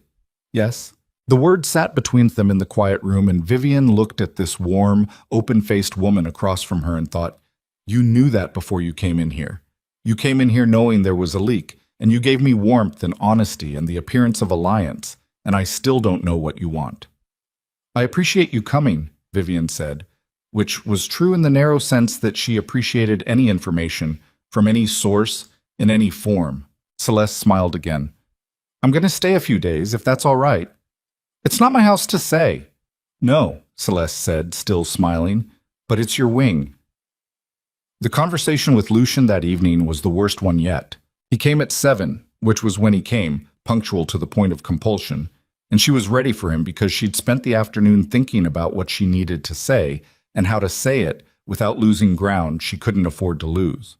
"Yes." The word sat between them in the quiet room, and Vivian looked at this warm, open-faced woman across from her and thought, "You knew that before you came in here. You came in here knowing there was a leak, and you gave me warmth and honesty and the appearance of alliance, and I still don't know what you want." "I appreciate you coming," Vivian said, which was true in the narrow sense that she appreciated any information, from any source, in any form. Celeste smiled again. "I'm going to stay a few days, if that's all right." "It's not my house to say." "No," Celeste said, still smiling, "but it's your wing." The conversation with Lucian that evening was the worst one yet. He came at 7, which was when he came, punctual to the point of compulsion, and she was ready for him because she'd spent the afternoon thinking about what she needed to say and how to say it without losing ground she couldn't afford to lose.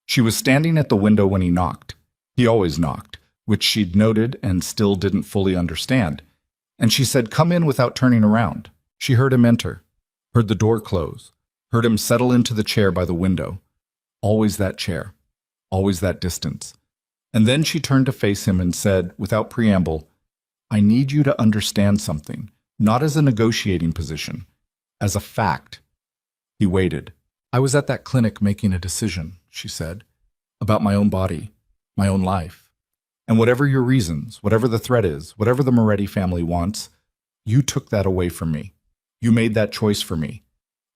She was standing at the window when he knocked. He always knocked, which she'd noted and still didn't fully understand. And she said, "Come in," without turning around. She heard him enter, heard the door close, heard him settle into the chair by the window. Always that chair, always that distance. And then she turned to face him and said, without preamble, "I need you to understand something, not as a negotiating position, as a fact." He waited. "I was at that clinic making a decision," she said, "about my own body, my own life. And whatever your reasons, whatever the threat is, whatever the Moretti family wants, you took that away from me. You made that choice for me.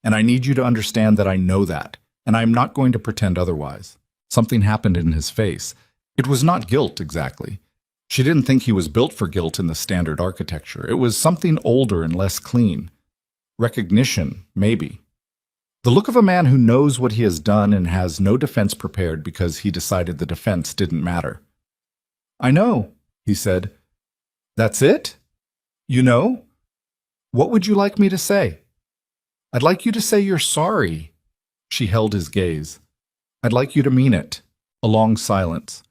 And I need you to understand that I know that, and I am not going to pretend otherwise." Something happened in his face. It was not guilt, exactly. She didn't think he was built for guilt in the standard architecture. It was something older and less clean. Recognition, maybe. The look of a man who knows what he has done and has no defense prepared because he decided the defense didn't matter. "I know," he said. "That's it? You know? What would you like me to say?" "I'd like you to say you're sorry." She held his gaze. "I'd like you to mean it." A long silence.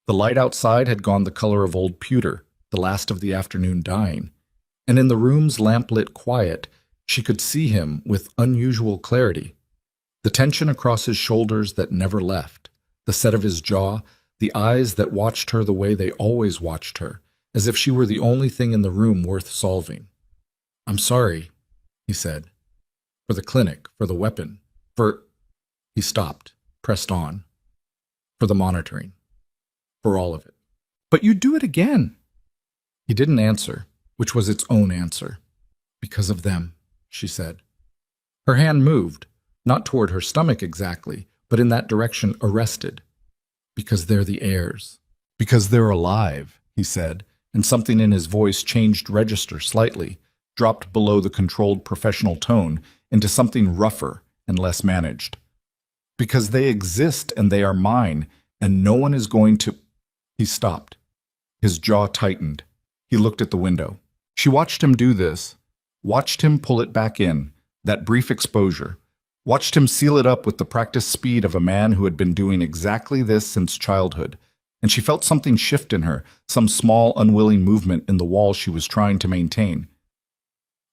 The light outside had gone the color of old pewter, the last of the afternoon dying. And in the room's lamplit quiet, she could see him with unusual clarity. The tension across his shoulders that never left, the set of his jaw, the eyes that watched her the way they always watched her, as if she were the only thing in the room worth solving. "I'm sorry," he said. "For the clinic, for the weapon, for—" He stopped, pressed on. "For the monitoring. For all of it." "But you'd do it again." He didn't answer, which was its own answer. "Because of them," she said. Her hand moved, not toward her stomach exactly, but in that direction, arrested. "Because they're the heirs." "Because they're alive," he said, and something in his voice changed register slightly, dropped below the controlled professional tone into something rougher and less managed. "Because they exist and they are mine, and no one is going to—" He stopped. His jaw tightened. He looked at the window. She watched him do this, watched him pull it back in, that brief exposure, watched him seal it up with the practiced speed of a man who had been doing exactly this since childhood, and she felt something shift in her, some small, unwilling movement in the wall she was trying to maintain.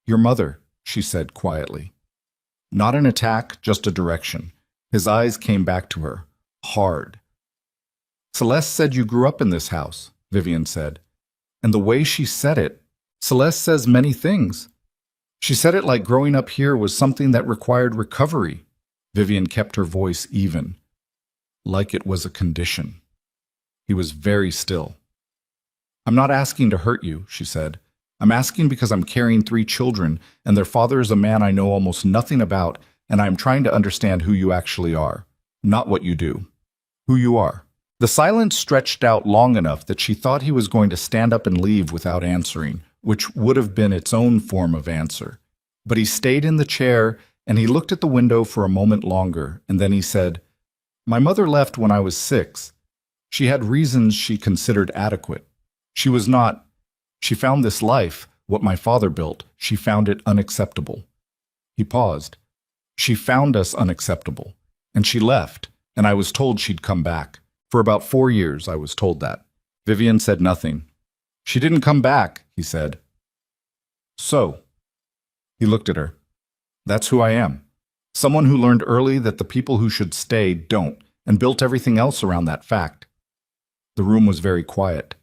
"Your mother," she said quietly. Not an attack, just a direction. His eyes came back to her, hard. "Celeste said you grew up in this house," Vivian said. And the way she said it, Celeste says many things. She said it like growing up here was something that required recovery. Vivian kept her voice even, like it was a condition. He was very still. I'm not asking to hurt you, she said. I'm asking because I'm carrying 3 children, and their father is a man I know almost nothing about, and I am trying to understand who you actually are, not what you do. Who you are. The silence stretched out long enough that she thought he was going to stand up and leave without answering, which would have been its own form of answer. But he stayed in the chair, and he looked at the window for a moment longer, and then he said, My mother left when I was 6. She had reasons she considered adequate. She was not. She found this life, what my father built, she found it unacceptable. He paused. She found us unacceptable, and she left, and I was told she'd come back. For about 4 years, I was told that. Vivian said nothing. She didn't come back, he said. So, he looked at her. That's who I am. Someone who learned early that the people who should stay don't, and built everything else around that fact. The room was very quiet.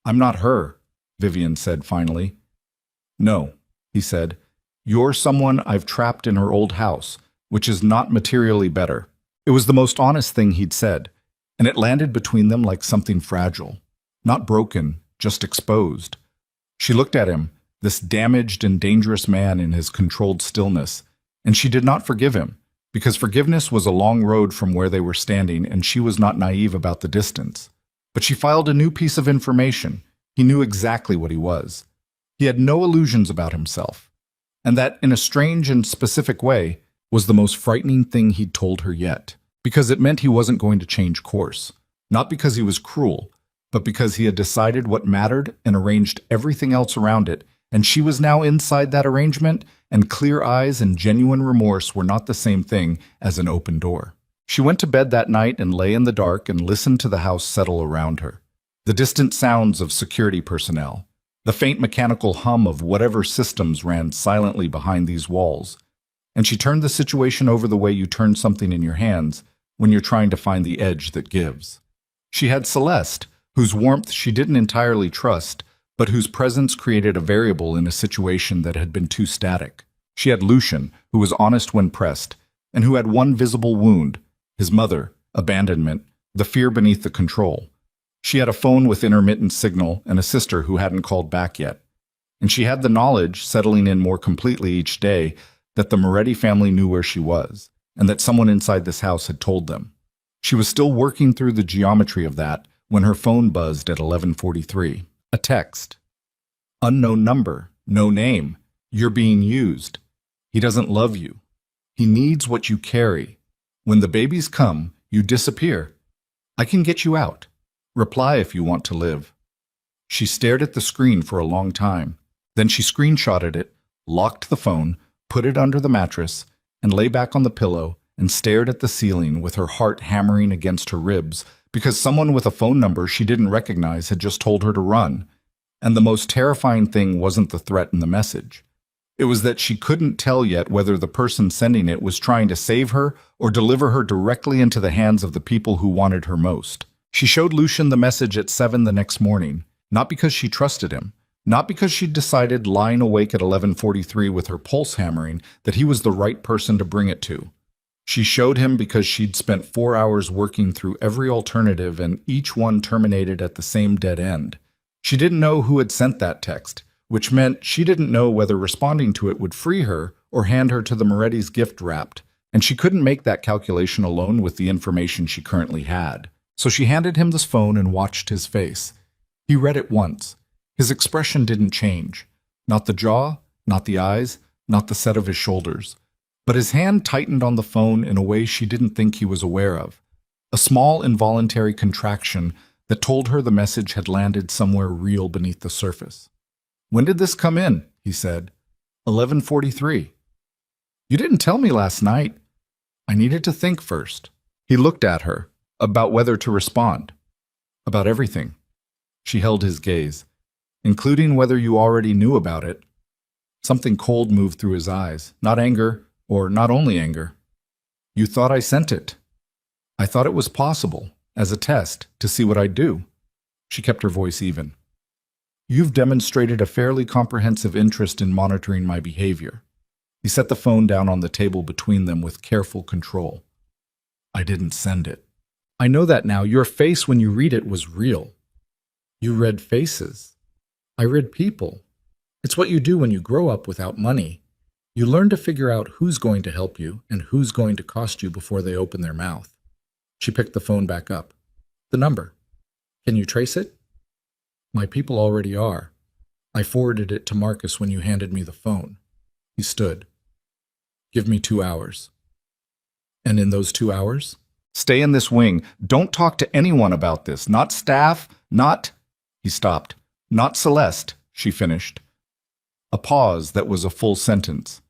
I'm not her, Vivian said finally. No, he said. You're someone I've trapped in her old house, which is not materially better. It was the most honest thing he'd said, and it landed between them like something fragile. Not broken, just exposed. She looked at him, this damaged and dangerous man in his controlled stillness, and she did not forgive him, because forgiveness was a long road from where they were standing, and she was not naive about the distance. But she filed a new piece of information. He knew exactly what he was. He had no illusions about himself. And that, in a strange and specific way, was the most frightening thing he'd told her yet. Because it meant he wasn't going to change course. Not because he was cruel, but because he had decided what mattered and arranged everything else around it, and she was now inside that arrangement, and clear eyes and genuine remorse were not the same thing as an open door. She went to bed that night and lay in the dark and listened to the house settle around her. The distant sounds of security personnel, the faint mechanical hum of whatever systems ran silently behind these walls. And she turned the situation over the way you turn something in your hands when you're trying to find the edge that gives. She had Celeste, whose warmth she didn't entirely trust, but whose presence created a variable in a situation that had been too static. She had Lucian, who was honest when pressed, and who had one visible wound, his mother, abandonment, the fear beneath the control. She had a phone with intermittent signal and a sister who hadn't called back yet. And she had the knowledge, settling in more completely each day, that the Moretti family knew where she was, and that someone inside this house had told them. She was still working through the geometry of that when her phone buzzed at 11:43. A text. Unknown number, no name. You're being used. He doesn't love you. He needs what you carry. When the babies come, you disappear. I can get you out. Reply if you want to live. She stared at the screen for a long time. Then she screenshotted it, locked the phone, put it under the mattress, and lay back on the pillow and stared at the ceiling with her heart hammering against her ribs because someone with a phone number she didn't recognize had just told her to run. And the most terrifying thing wasn't the threat in the message. It was that she couldn't tell yet whether the person sending it was trying to save her or deliver her directly into the hands of the people who wanted her most. She showed Lucian the message at 7 the next morning, not because she trusted him, not because she'd decided lying awake at 11:43 with her pulse hammering that he was the right person to bring it to. She showed him because she'd spent 4 hours working through every alternative and each one terminated at the same dead end. She didn't know who had sent that text, which meant she didn't know whether responding to it would free her or hand her to the Moretti's gift wrapped, and she couldn't make that calculation alone with the information she currently had. So she handed him this phone and watched his face. He read it once. His expression didn't change. Not the jaw, not the eyes, not the set of his shoulders. But his hand tightened on the phone in a way she didn't think he was aware of. A small involuntary contraction that told her the message had landed somewhere real beneath the surface. When did this come in? He said. 11:43. You didn't tell me last night. I needed to think first. He looked at her, about whether to respond. About everything. She held his gaze. Including whether you already knew about it. Something cold moved through his eyes. Not anger, or not only anger. You thought I sent it. I thought it was possible, as a test, to see what I'd do. She kept her voice even. You've demonstrated a fairly comprehensive interest in monitoring my behavior. He set the phone down on the table between them with careful control. I didn't send it. I know that now. Your face when you read it was real. You read faces. I read people. It's what you do when you grow up without money. You learn to figure out who's going to help you and who's going to cost you before they open their mouth. She picked the phone back up. The number. Can you trace it? My people already are. I forwarded it to Marcus when you handed me the phone. He stood. Give me 2 hours. And in those 2 hours? Stay in this wing. Don't talk to anyone about this. Not staff, not... He stopped. Not Celeste, she finished. A pause that was a full sentence.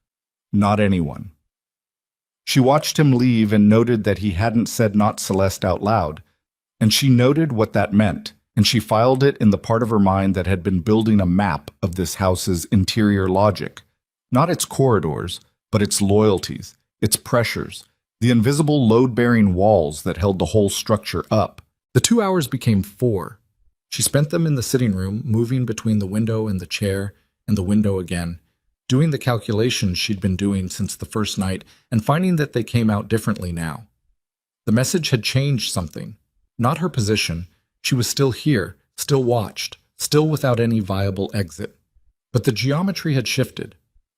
Not anyone. She watched him leave and noted that he hadn't said not Celeste out loud. And she noted what that meant, and she filed it in the part of her mind that had been building a map of this house's interior logic. Not its corridors, but its loyalties, its pressures, the invisible load-bearing walls that held the whole structure up. The 2 hours became 4. She spent them in the sitting room, moving between the window and the chair, and the window again, doing the calculations she'd been doing since the first night and finding that they came out differently now. The message had changed something. Not her position. She was still here, still watched, still without any viable exit. But the geometry had shifted,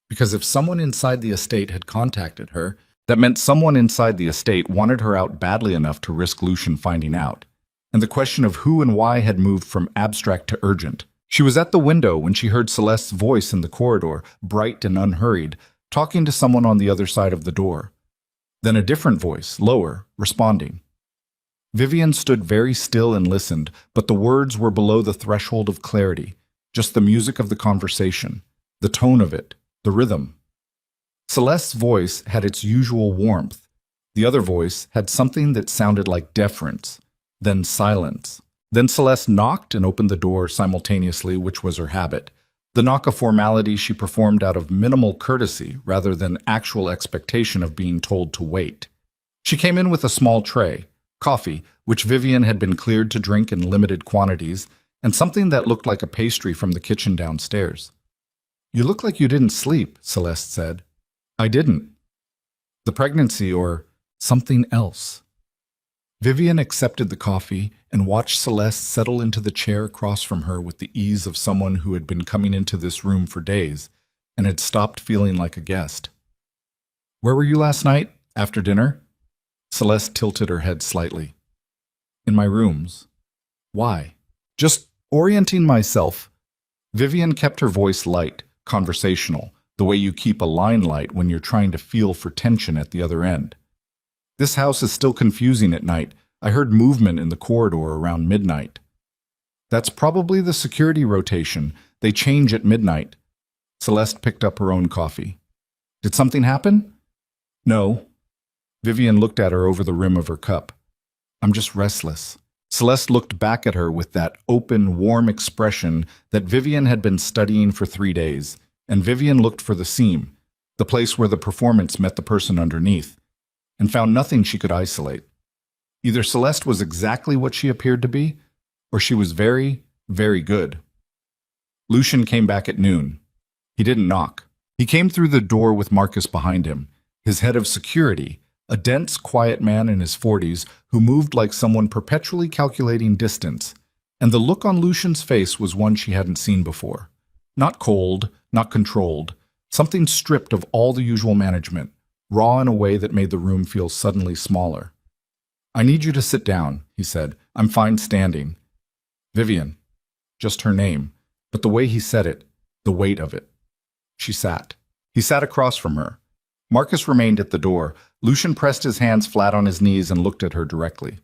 because if someone inside the estate had contacted her, that meant someone inside the estate wanted her out badly enough to risk Lucian finding out. And the question of who and why had moved from abstract to urgent. She was at the window when she heard Celeste's voice in the corridor, bright and unhurried, talking to someone on the other side of the door. Then a different voice, lower, responding. Vivian stood very still and listened, but the words were below the threshold of clarity, just the music of the conversation, the tone of it, the rhythm. Celeste's voice had its usual warmth. The other voice had something that sounded like deference, then silence. Then Celeste knocked and opened the door simultaneously, which was her habit. The knock a formality she performed out of minimal courtesy rather than actual expectation of being told to wait. She came in with a small tray, coffee, which Vivian had been cleared to drink in limited quantities, and something that looked like a pastry from the kitchen downstairs. You look like you didn't sleep, Celeste said. I didn't. The pregnancy or something else. Vivian accepted the coffee and watched Celeste settle into the chair across from her with the ease of someone who had been coming into this room for days and had stopped feeling like a guest. Where were you last night, after dinner? Celeste tilted her head slightly. In my rooms. Why? Just orienting myself. Vivian kept her voice light, conversational, the way you keep a line light when you're trying to feel for tension at the other end. This house is still confusing at night. I heard movement in the corridor around midnight. That's probably the security rotation. They change at midnight. Celeste picked up her own coffee. Did something happen? No. Vivian looked at her over the rim of her cup. I'm just restless. Celeste looked back at her with that open, warm expression that Vivian had been studying for 3 days, and Vivian looked for the seam, the place where the performance met the person underneath, and found nothing she could isolate. Either Celeste was exactly what she appeared to be, or she was very, very good. Lucian came back at noon. He didn't knock. He came through the door with Marcus behind him, his head of security, a dense, quiet man in his 40s who moved like someone perpetually calculating distance, and the look on Lucian's face was one she hadn't seen before. Not cold, not controlled, something stripped of all the usual management, raw in a way that made the room feel suddenly smaller. I need you to sit down, he said. I'm fine standing. Vivian. Just her name, but the way he said it, the weight of it. She sat. He sat across from her. Marcus remained at the door. Lucian pressed his hands flat on his knees and looked at her directly.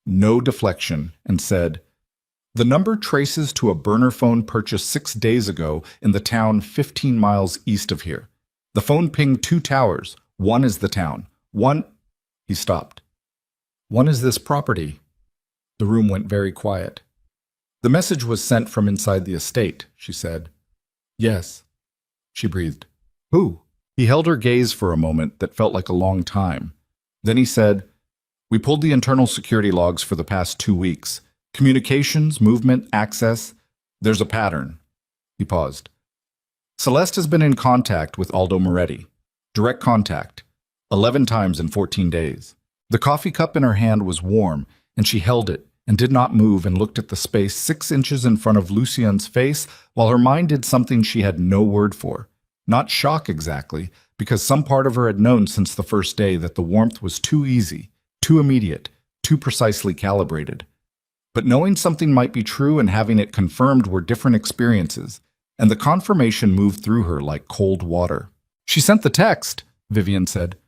No deflection, and said, The number traces to a burner phone purchased 6 days ago in the town 15 miles east of here. The phone pinged 2 towers. One is the town. One... He stopped. One is this property. The room went very quiet. The message was sent from inside the estate, she said. Yes. She breathed. Who? He held her gaze for a moment that felt like a long time. Then he said, We pulled the internal security logs for the past 2 weeks. Communications, movement, access. There's a pattern. He paused. Celeste has been in contact with Aldo Moretti. Direct contact. 11 times in 14 days. The coffee cup in her hand was warm, and she held it and did not move and looked at the space 6 inches in front of Lucien's face while her mind did something she had no word for. Not shock exactly, because some part of her had known since the first day that the warmth was too easy, too immediate, too precisely calibrated. But knowing something might be true and having it confirmed were different experiences, and the confirmation moved through her like cold water. "She sent the text," Vivian said.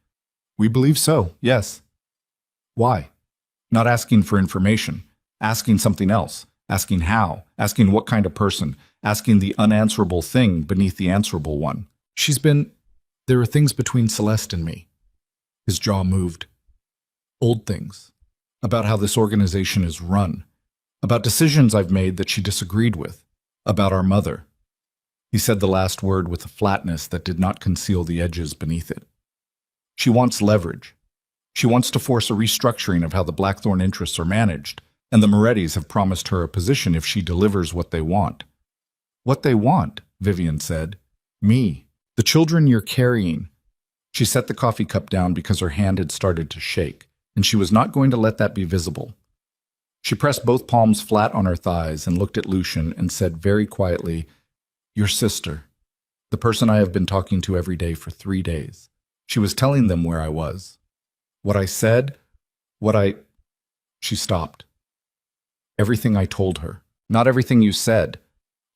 "We believe so, yes." "Why?" Not asking for information, asking something else, asking how, asking what kind of person, asking the unanswerable thing beneath the answerable one. There are things between Celeste and me. His jaw moved. Old things. About how this organization is run. About decisions I've made that she disagreed with. About our mother. He said the last word with a flatness that did not conceal the edges beneath it. She wants leverage. She wants to force a restructuring of how the Blackthorn interests are managed, and the Morettis have promised her a position if she delivers what they want. "What they want," Vivian said. "Me. The children you're carrying." She set the coffee cup down because her hand had started to shake, and she was not going to let that be visible. She pressed both palms flat on her thighs and looked at Lucien and said very quietly, "Your sister, the person I have been talking to every day for 3 days." She was telling them where I was. What I said, She stopped. Everything I told her. Not everything you said.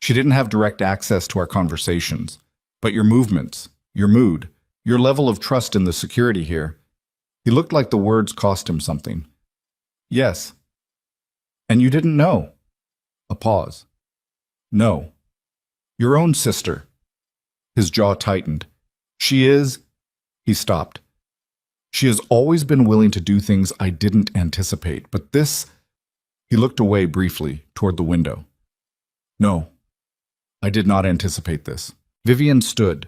She didn't have direct access to our conversations. But your movements, your mood, your level of trust in the security here. He looked like the words cost him something. "Yes." "And you didn't know?" A pause. "No. Your own sister." His jaw tightened. "She is..." He stopped. "She has always been willing to do things I didn't anticipate, but this..." He looked away briefly, toward the window. "No. I did not anticipate this." Vivian stood.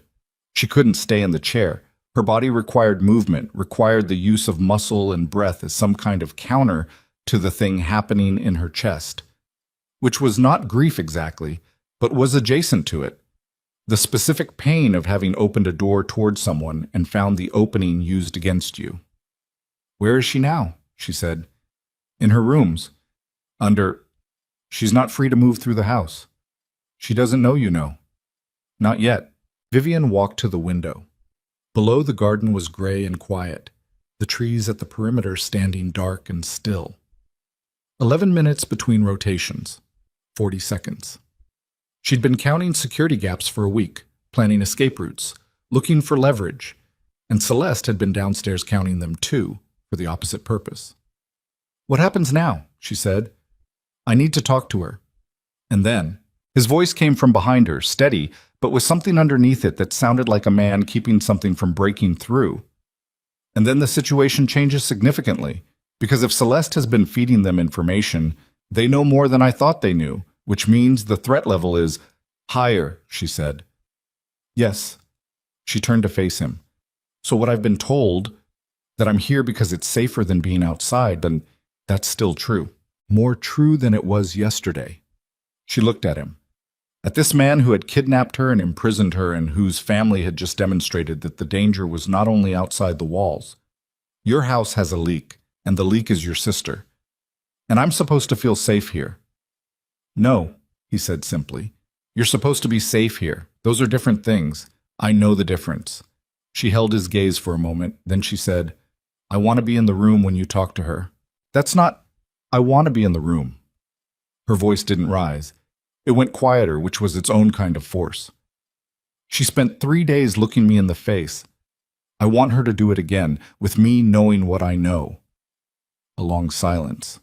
She couldn't stay in the chair. Her body required movement, required the use of muscle and breath as some kind of counter to the thing happening in her chest, which was not grief exactly, but was adjacent to it. The specific pain of having opened a door toward someone and found the opening used against you. "Where is she now?" she said. "In her rooms. She's not free to move through the house. She doesn't know you know." "Not yet." Vivian walked to the window. Below, the garden was gray and quiet, the trees at the perimeter standing dark and still. 11 minutes between rotations. 40 seconds. She'd been counting security gaps for a week, planning escape routes, looking for leverage, and Celeste had been downstairs counting them too, for the opposite purpose. "What happens now?" she said. "I need to talk to her." And then, his voice came from behind her, steady, but with something underneath it that sounded like a man keeping something from breaking through. "And then the situation changes significantly, because if Celeste has been feeding them information, they know more than I thought they knew, which means the threat level is higher," she said. "Yes." She turned to face him. "So what I've been told, that I'm here because it's safer than being outside, then that's still true. More true than it was yesterday." She looked at him. At this man who had kidnapped her and imprisoned her and whose family had just demonstrated that the danger was not only outside the walls. "Your house has a leak, and the leak is your sister. And I'm supposed to feel safe here." "No," he said simply. "You're supposed to be safe here. Those are different things. I know the difference." She held his gaze for a moment, then she said, "I want to be in the room when you talk to her." "That's not... I want to be in the room." Her voice didn't rise. It went quieter, which was its own kind of force. "She spent 3 days looking me in the face. I want her to do it again, with me knowing what I know." A long silence.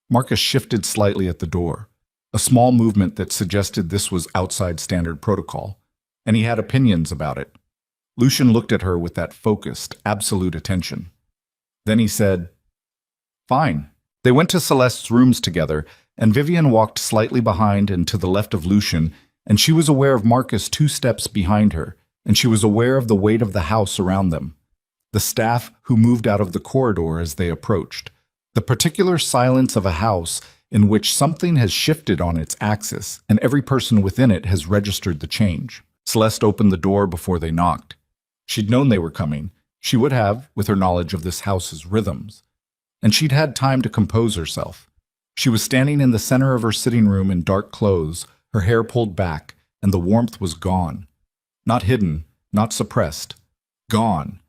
Marcus shifted slightly at the door, a small movement that suggested this was outside standard protocol, and he had opinions about it. Lucien looked at her with that focused, absolute attention. Then he said, "Fine." They went to Celeste's rooms together, and Vivian walked slightly behind and to the left of Lucien, and she was aware of Marcus 2 steps behind her, and she was aware of the weight of the house around them. The staff who moved out of the corridor as they approached. The particular silence of a house in which something has shifted on its axis, and every person within it has registered the change. Celeste opened the door before they knocked. She'd known they were coming. She would have, with her knowledge of this house's rhythms. And she'd had time to compose herself. She was standing in the center of her sitting room in dark clothes, her hair pulled back, and the warmth was gone. Not hidden, not suppressed. Gone.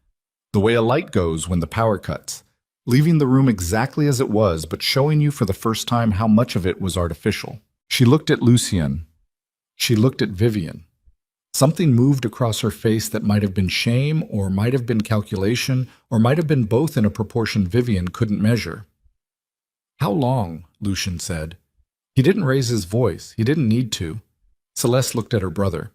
The way a light goes when the power cuts, leaving the room exactly as it was, but showing you for the first time how much of it was artificial. She looked at Lucien. She looked at Vivian. Something moved across her face that might have been shame, or might have been calculation, or might have been both in a proportion Vivian couldn't measure. "How long?" Lucien said. He didn't raise his voice. He didn't need to. Celeste looked at her brother.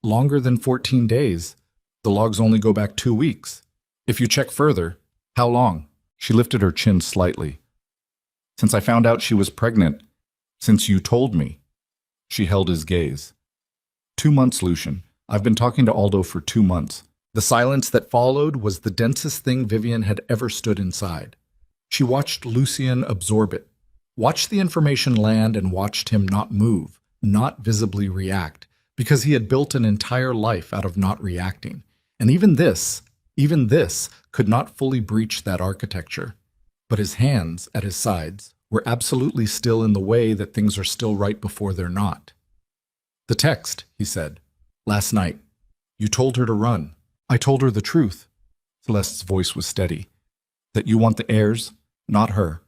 "Longer than 14 days. The logs only go back 2 weeks. If you check further, how long?" She lifted her chin slightly. "Since I found out she was pregnant. Since you told me." She held his gaze. 2 months, Lucien. I've been talking to Aldo for 2 months. The silence that followed was the densest thing Vivian had ever stood inside. She watched Lucien absorb it, watched the information land, and watched him not move, not visibly react, because he had built an entire life out of not reacting. And even this, could not fully breach that architecture. But his hands, at his sides, were absolutely still in the way that things are still right before they're not. "The text," he said. "Last night. You told her to run." "I told her the truth." Celeste's voice was steady. "That you want the heirs, not her.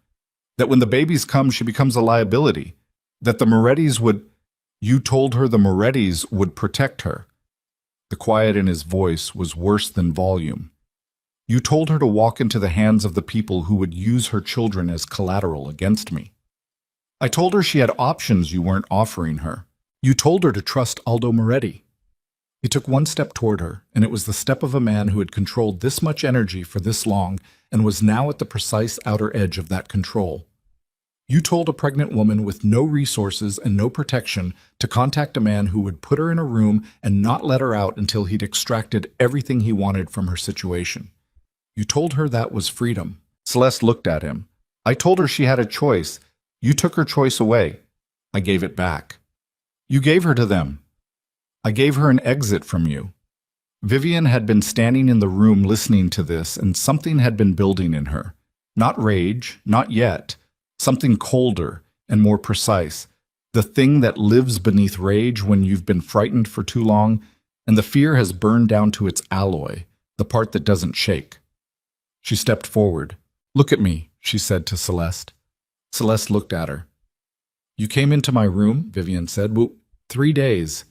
That when the babies come, she becomes a liability. That the Morettis would—" "You told her the Morettis would protect her." The quiet in his voice was worse than volume. "You told her to walk into the hands of the people who would use her children as collateral against me." "I told her she had options you weren't offering her. You told her to trust Aldo Moretti." He took one step toward her, and it was the step of a man who had controlled this much energy for this long and was now at the precise outer edge of that control. "You told a pregnant woman with no resources and no protection to contact a man who would put her in a room and not let her out until he'd extracted everything he wanted from her situation. You told her that was freedom." Celeste looked at him. "I told her she had a choice. You took her choice away. I gave it back." "You gave her to them." "I gave her an exit from you." Vivian had been standing in the room listening to this, and something had been building in her. Not rage, not yet. Something colder and more precise. The thing that lives beneath rage when you've been frightened for too long, and the fear has burned down to its alloy, the part that doesn't shake. She stepped forward. "Look at me," she said to Celeste. Celeste looked at her. "You came into my room," Vivian said. "Well, 3 days.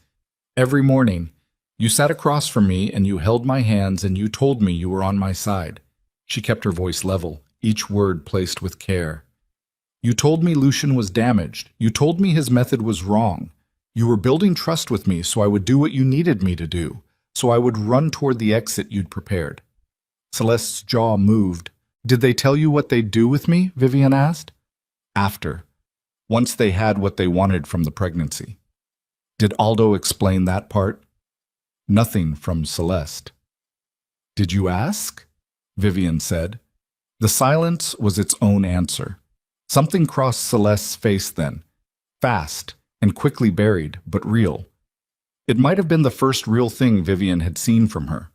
Every morning. You sat across from me and you held my hands and you told me you were on my side." She kept her voice level, each word placed with care. "You told me Lucien was damaged. You told me his method was wrong. You were building trust with me so I would do what you needed me to do, so I would run toward the exit you'd prepared." Celeste's jaw moved. "Did they tell you what they'd do with me?" Vivian asked. "After. Once they had what they wanted from the pregnancy." "Did Aldo explain that part?" Nothing from Celeste. "Did you ask?" Vivian said. The silence was its own answer. Something crossed Celeste's face then, fast and quickly buried, but real. It might have been the first real thing Vivian had seen from her.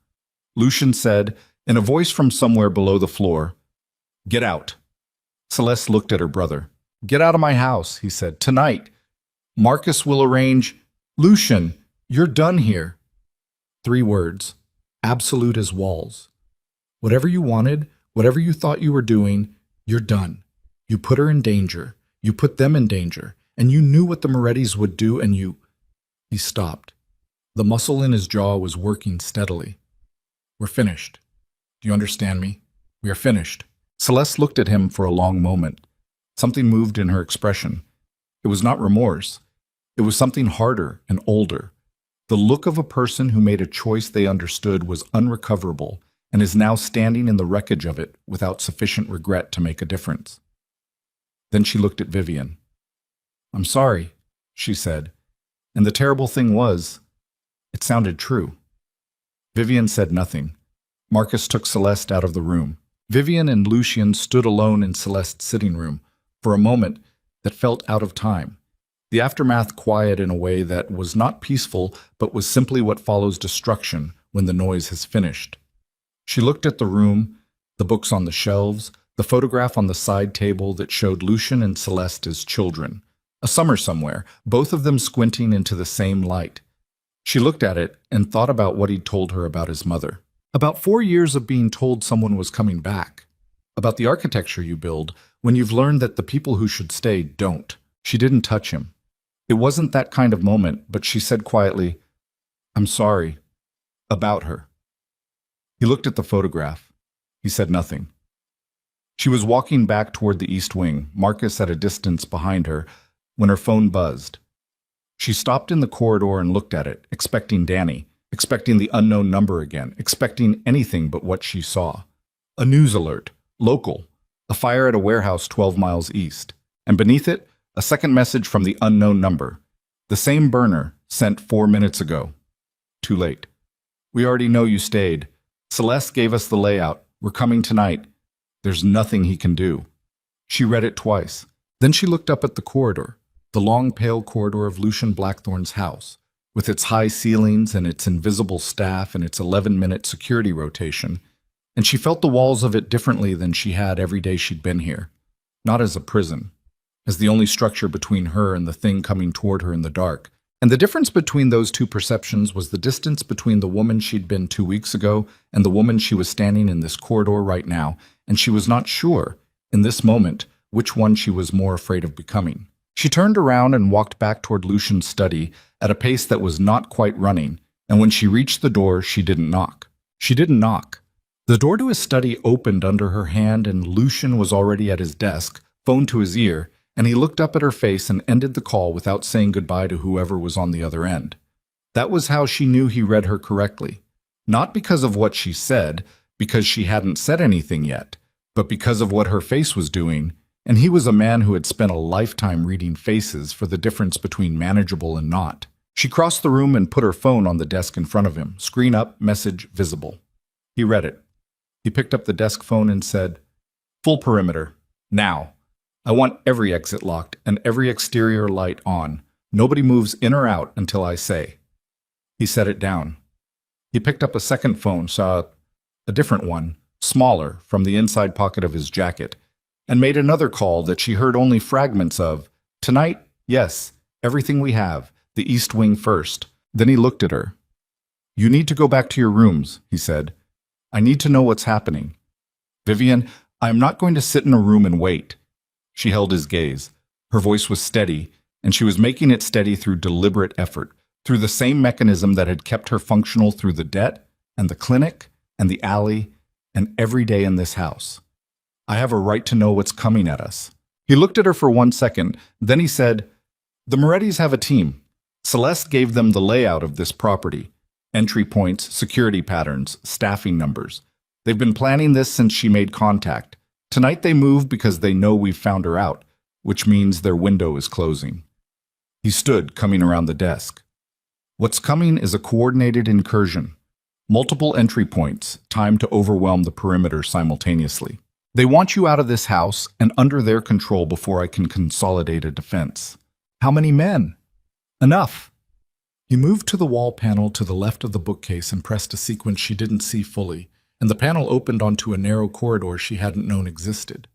Lucien said, in a voice from somewhere below the floor, "Get out." Celeste looked at her brother. "Get out of my house," he said, "tonight. Marcus will arrange—" "Lucien, you're done here." 3 words, absolute as walls. Whatever you wanted, whatever you thought you were doing, you're done. You put her in danger. You put them in danger. And you knew what the Morettis would do, and you— He stopped. The muscle in his jaw was working steadily. "We're finished. Do you understand me? We are finished." Celeste looked at him for a long moment. Something moved in her expression. It was not remorse. It was something harder and older. The look of a person who made a choice they understood was unrecoverable and is now standing in the wreckage of it without sufficient regret to make a difference. Then she looked at Vivian. "I'm sorry," she said, and the terrible thing was, it sounded true. Vivian said nothing. Marcus took Celeste out of the room. Vivian and Lucien stood alone in Celeste's sitting room. For a moment, that felt out of time. The aftermath quiet in a way that was not peaceful, but was simply what follows destruction when the noise has finished. She looked at the room, the books on the shelves, the photograph on the side table that showed Lucian and Celeste as children. A summer somewhere, both of them squinting into the same light. She looked at it and thought about what he'd told her about his mother. About 4 years of being told someone was coming back. About the architecture you build when you've learned that the people who should stay don't. She didn't touch him. It wasn't that kind of moment, but she said quietly, "I'm sorry." About her. He looked at the photograph. He said nothing. She was walking back toward the east wing, Marcus at a distance behind her, when her phone buzzed. She stopped in the corridor and looked at it, expecting Danny, expecting the unknown number again, expecting anything but what she saw. A news alert, local, a fire at a warehouse 12 miles east, and beneath it, a second message from the unknown number. The same burner, sent 4 minutes ago. Too late. "We already know you stayed. Celeste gave us the layout. We're coming tonight. There's nothing he can do." She read it twice. Then she looked up at the corridor, the long pale corridor of Lucian Blackthorn's house, with its high ceilings and its invisible staff and its 11-minute security rotation, and she felt the walls of it differently than she had every day she'd been here. Not as a prison, as the only structure between her and the thing coming toward her in the dark. And the difference between those two perceptions was the distance between the woman she'd been 2 weeks ago and the woman she was standing in this corridor right now, and she was not sure, in this moment, which one she was more afraid of becoming. She turned around and walked back toward Lucian's study at a pace that was not quite running, and when she reached the door, she didn't knock. She didn't knock. The door to his study opened under her hand, and Lucian was already at his desk, phone to his ear, and he looked up at her face and ended the call without saying goodbye to whoever was on the other end. That was how she knew he read her correctly. Not because of what she said, because she hadn't said anything yet, but because of what her face was doing, and he was a man who had spent a lifetime reading faces for the difference between manageable and not. She crossed the room and put her phone on the desk in front of him, screen up, message visible. He read it. He picked up the desk phone and said, "Full perimeter. Now. I want every exit locked and every exterior light on. Nobody moves in or out until I say." He set it down. He picked up a second phone, saw a different one, smaller, from the inside pocket of his jacket, and made another call that she heard only fragments of. "Tonight, yes, everything we have, the East Wing first." Then he looked at her. "You need to go back to your rooms," he said. "I need to know what's happening. Vivian, I am not going to sit in a room and wait." She held his gaze. Her voice was steady, and she was making it steady through deliberate effort, through the same mechanism that had kept her functional through the debt, and the clinic, and the alley, and every day in this house. "I have a right to know what's coming at us." He looked at her for 1 second, then he said, "The Morettis have a team. Celeste gave them the layout of this property. Entry points, security patterns, staffing numbers. They've been planning this since she made contact. Tonight they move because they know we've found her out, which means their window is closing." He stood, coming around the desk. "What's coming is a coordinated incursion. Multiple entry points, time to overwhelm the perimeter simultaneously. They want you out of this house and under their control before I can consolidate a defense." "How many men?" "Enough." He moved to the wall panel to the left of the bookcase and pressed a sequence she didn't see fully, and the panel opened onto a narrow corridor she hadn't known existed.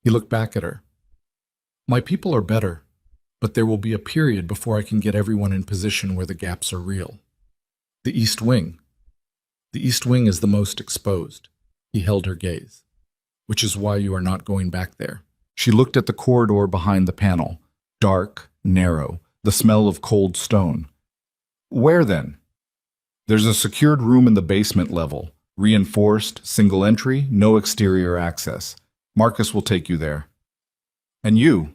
He looked back at her. "My people are better, but there will be a period before I can get everyone in position where the gaps are real. The East Wing. The East Wing is the most exposed." He held her gaze. "Which is why you are not going back there." She looked at the corridor behind the panel. Dark, narrow, the smell of cold stone. "Where then?" "There's a secured room in the basement level. Reinforced, single entry, no exterior access. Marcus will take you there." "And you?"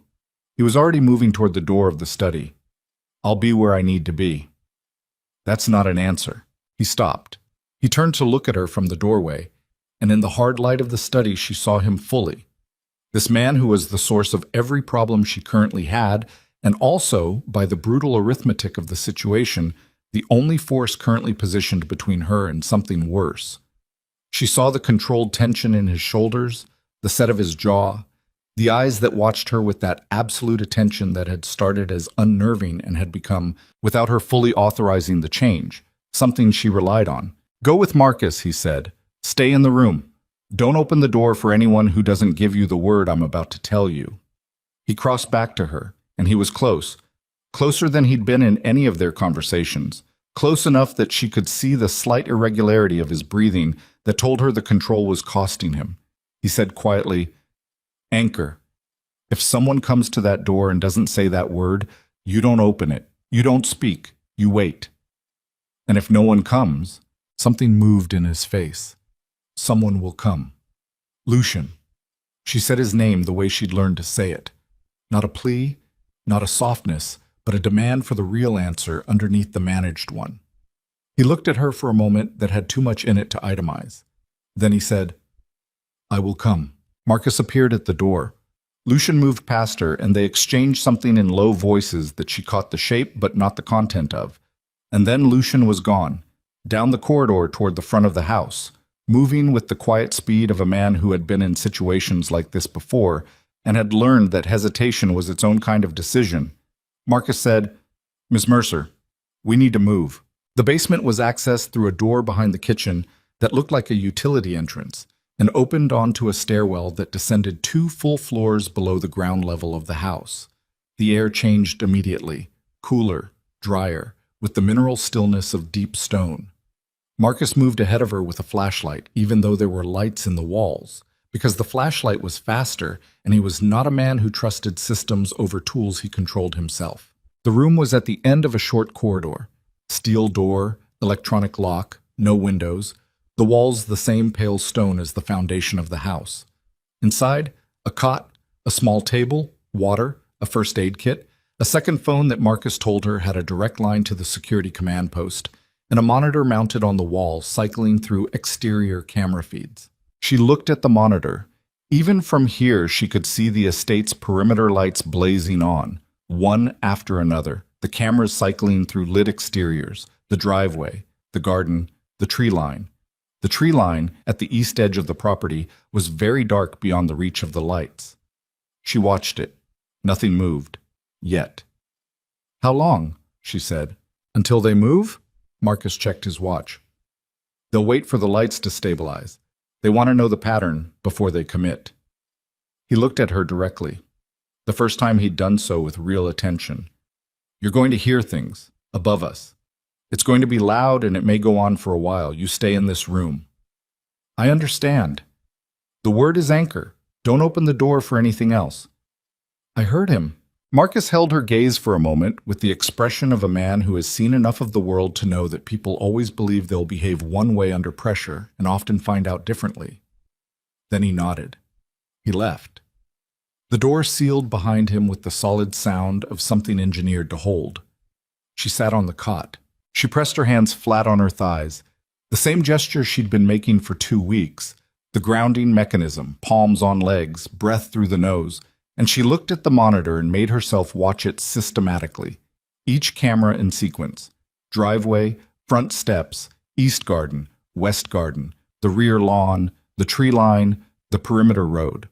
He was already moving toward the door of the study. "I'll be where I need to be." That's not an answer. He stopped. He turned to look at her from the doorway, and in the hard light of the study she saw him fully. This man who was the source of every problem she currently had, and also, by the brutal arithmetic of the situation, the only force currently positioned between her and something worse. She saw the controlled tension in his shoulders, the set of his jaw, The eyes that watched her with that absolute attention that had started as unnerving and had become, without her fully authorizing the change, something she relied on. "Go with Marcus," he said. "Stay in the room. Don't open the door for anyone who doesn't give you the word I'm about to tell you." He crossed back to her, and he was close, closer than he'd been in any of their conversations, close enough that she could see the slight irregularity of his breathing that told her the control was costing him. He said quietly, "Anchor. If someone comes to that door and doesn't say that word, you don't open it. You don't speak. You wait. And if no one comes," something moved in his face. "Someone will come. Lucian." She said his name the way she'd learned to say it. Not a plea, not a softness, but a demand for the real answer underneath the managed one. He looked at her for a moment that had too much in it to itemize. Then he said, "I will come." Marcus appeared at the door. Lucian moved past her, and they exchanged something in low voices that she caught the shape but not the content of. And then Lucian was gone, down the corridor toward the front of the house, moving with the quiet speed of a man who had been in situations like this before and had learned that hesitation was its own kind of decision. Marcus said, "Miss Mercer, we need to move." The basement was accessed through a door behind the kitchen that looked like a utility entrance and opened onto a stairwell that descended 2 full floors below the ground level of the house. The air changed immediately, cooler, drier, with the mineral stillness of deep stone. Marcus moved ahead of her with a flashlight, even though there were lights in the walls, because the flashlight was faster and he was not a man who trusted systems over tools he controlled himself. The room was at the end of a short corridor. Steel door, electronic lock, no windows, the walls the same pale stone as the foundation of the house. Inside, a cot, a small table, water, a first aid kit, a second phone that Marcus told her had a direct line to the security command post, and a monitor mounted on the wall cycling through exterior camera feeds. She looked at the monitor. Even from here, she could see the estate's perimeter lights blazing on, one after another, the cameras cycling through lit exteriors, the driveway, the garden, the tree line. The tree line at the east edge of the property was very dark beyond the reach of the lights. She watched it. Nothing moved. Yet. "How long?" she said. "Until they move?" Marcus checked his watch. "They'll wait for the lights to stabilize. They want to know the pattern before they commit." He looked at her directly. The first time he'd done so with real attention. "You're going to hear things, above us. It's going to be loud and it may go on for a while. You stay in this room." "I understand. The word is anchor. Don't open the door for anything else." "I heard him." Marcus held her gaze for a moment with the expression of a man who has seen enough of the world to know that people always believe they'll behave one way under pressure and often find out differently. Then he nodded. He left. The door sealed behind him with the solid sound of something engineered to hold. She sat on the cot. She pressed her hands flat on her thighs, the same gesture she'd been making for 2 weeks, the grounding mechanism, palms on legs, breath through the nose, and she looked at the monitor and made herself watch it systematically, each camera in sequence: driveway, front steps, east garden, west garden, the rear lawn, the tree line, the perimeter road.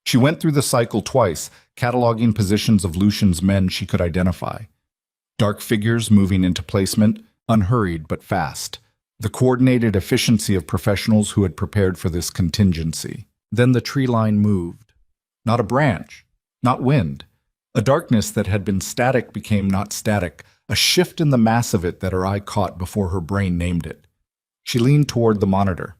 She went through the cycle twice, cataloging positions of Lucian's men she could identify. Dark figures moving into placement, unhurried but fast. The coordinated efficiency of professionals who had prepared for this contingency. Then the tree line moved. Not a branch, not wind. A darkness that had been static became not static, a shift in the mass of it that her eye caught before her brain named it. She leaned toward the monitor.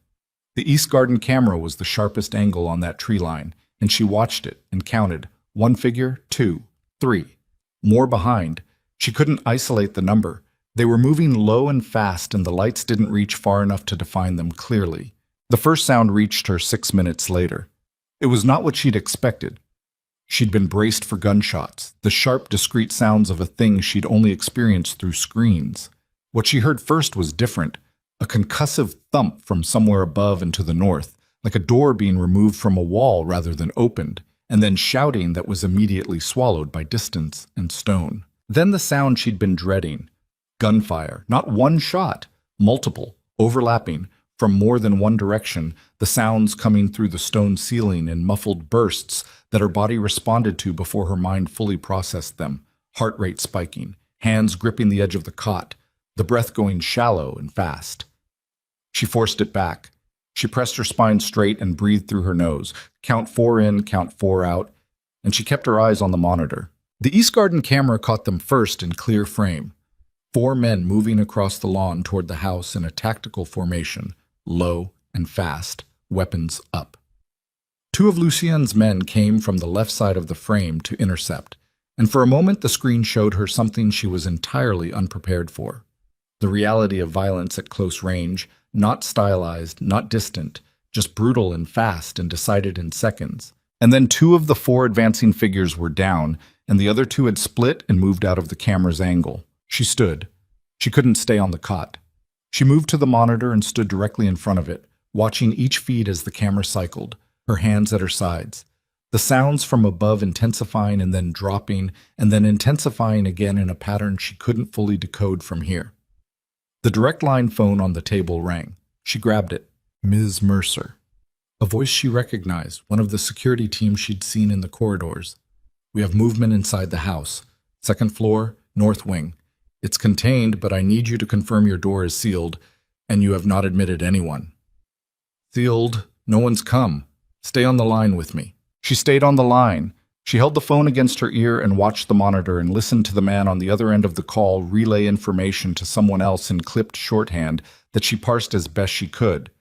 The East Garden camera was the sharpest angle on that tree line, and she watched it and counted. 1 figure, 2, 3. More behind. She couldn't isolate the number. They were moving low and fast, and the lights didn't reach far enough to define them clearly. The first sound reached her 6 minutes later. It was not what she'd expected. She'd been braced for gunshots, the sharp, discrete sounds of a thing she'd only experienced through screens. What she heard first was different, a concussive thump from somewhere above and to the north, like a door being removed from a wall rather than opened, and then shouting that was immediately swallowed by distance and stone. Then the sound she'd been dreading. Gunfire, not one shot, multiple, overlapping, from more than one direction, the sounds coming through the stone ceiling in muffled bursts that her body responded to before her mind fully processed them, heart rate spiking, hands gripping the edge of the cot, the breath going shallow and fast. She forced it back. She pressed her spine straight and breathed through her nose, count 4 in, count 4 out, and she kept her eyes on the monitor. The East Garden camera caught them first in clear frame. 4 men moving across the lawn toward the house in a tactical formation, low and fast, weapons up. 2 of Lucien's men came from the left side of the frame to intercept, and for a moment the screen showed her something she was entirely unprepared for. The reality of violence at close range, not stylized, not distant, just brutal and fast and decided in seconds. And then 2 of the 4 advancing figures were down, and the other 2 had split and moved out of the camera's angle. She stood. She couldn't stay on the cot. She moved to the monitor and stood directly in front of it, watching each feed as the camera cycled, her hands at her sides. The sounds from above intensifying and then dropping, and then intensifying again in a pattern she couldn't fully decode from here. The direct line phone on the table rang. She grabbed it. Ms. Mercer. A voice she recognized, one of the security team she'd seen in the corridors. We have movement inside the house. 2nd floor, north wing. It's contained, but I need you to confirm your door is sealed, and you have not admitted anyone. Sealed. No one's come. Stay on the line with me. She stayed on the line. She held the phone against her ear and watched the monitor and listened to the man on the other end of the call relay information to someone else in clipped shorthand that she parsed as best she could.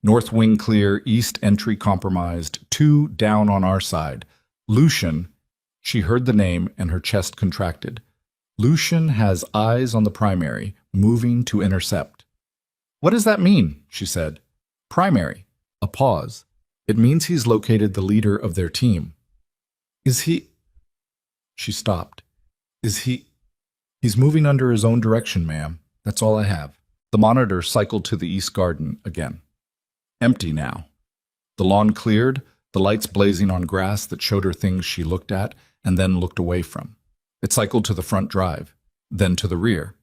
North wing clear, east entry compromised, 2 down on our side. Lucian. She heard the name and her chest contracted. Lucian has eyes on the primary, moving to intercept. What does that mean? She said. Primary. A pause. It means he's located the leader of their team. Is he? She stopped. Is he? He's moving under his own direction, ma'am. That's all I have. The monitor cycled to the East Garden again. Empty now. The lawn cleared, the lights blazing on grass that showed her things she looked at and then looked away from. It cycled to the front drive, then to the rear,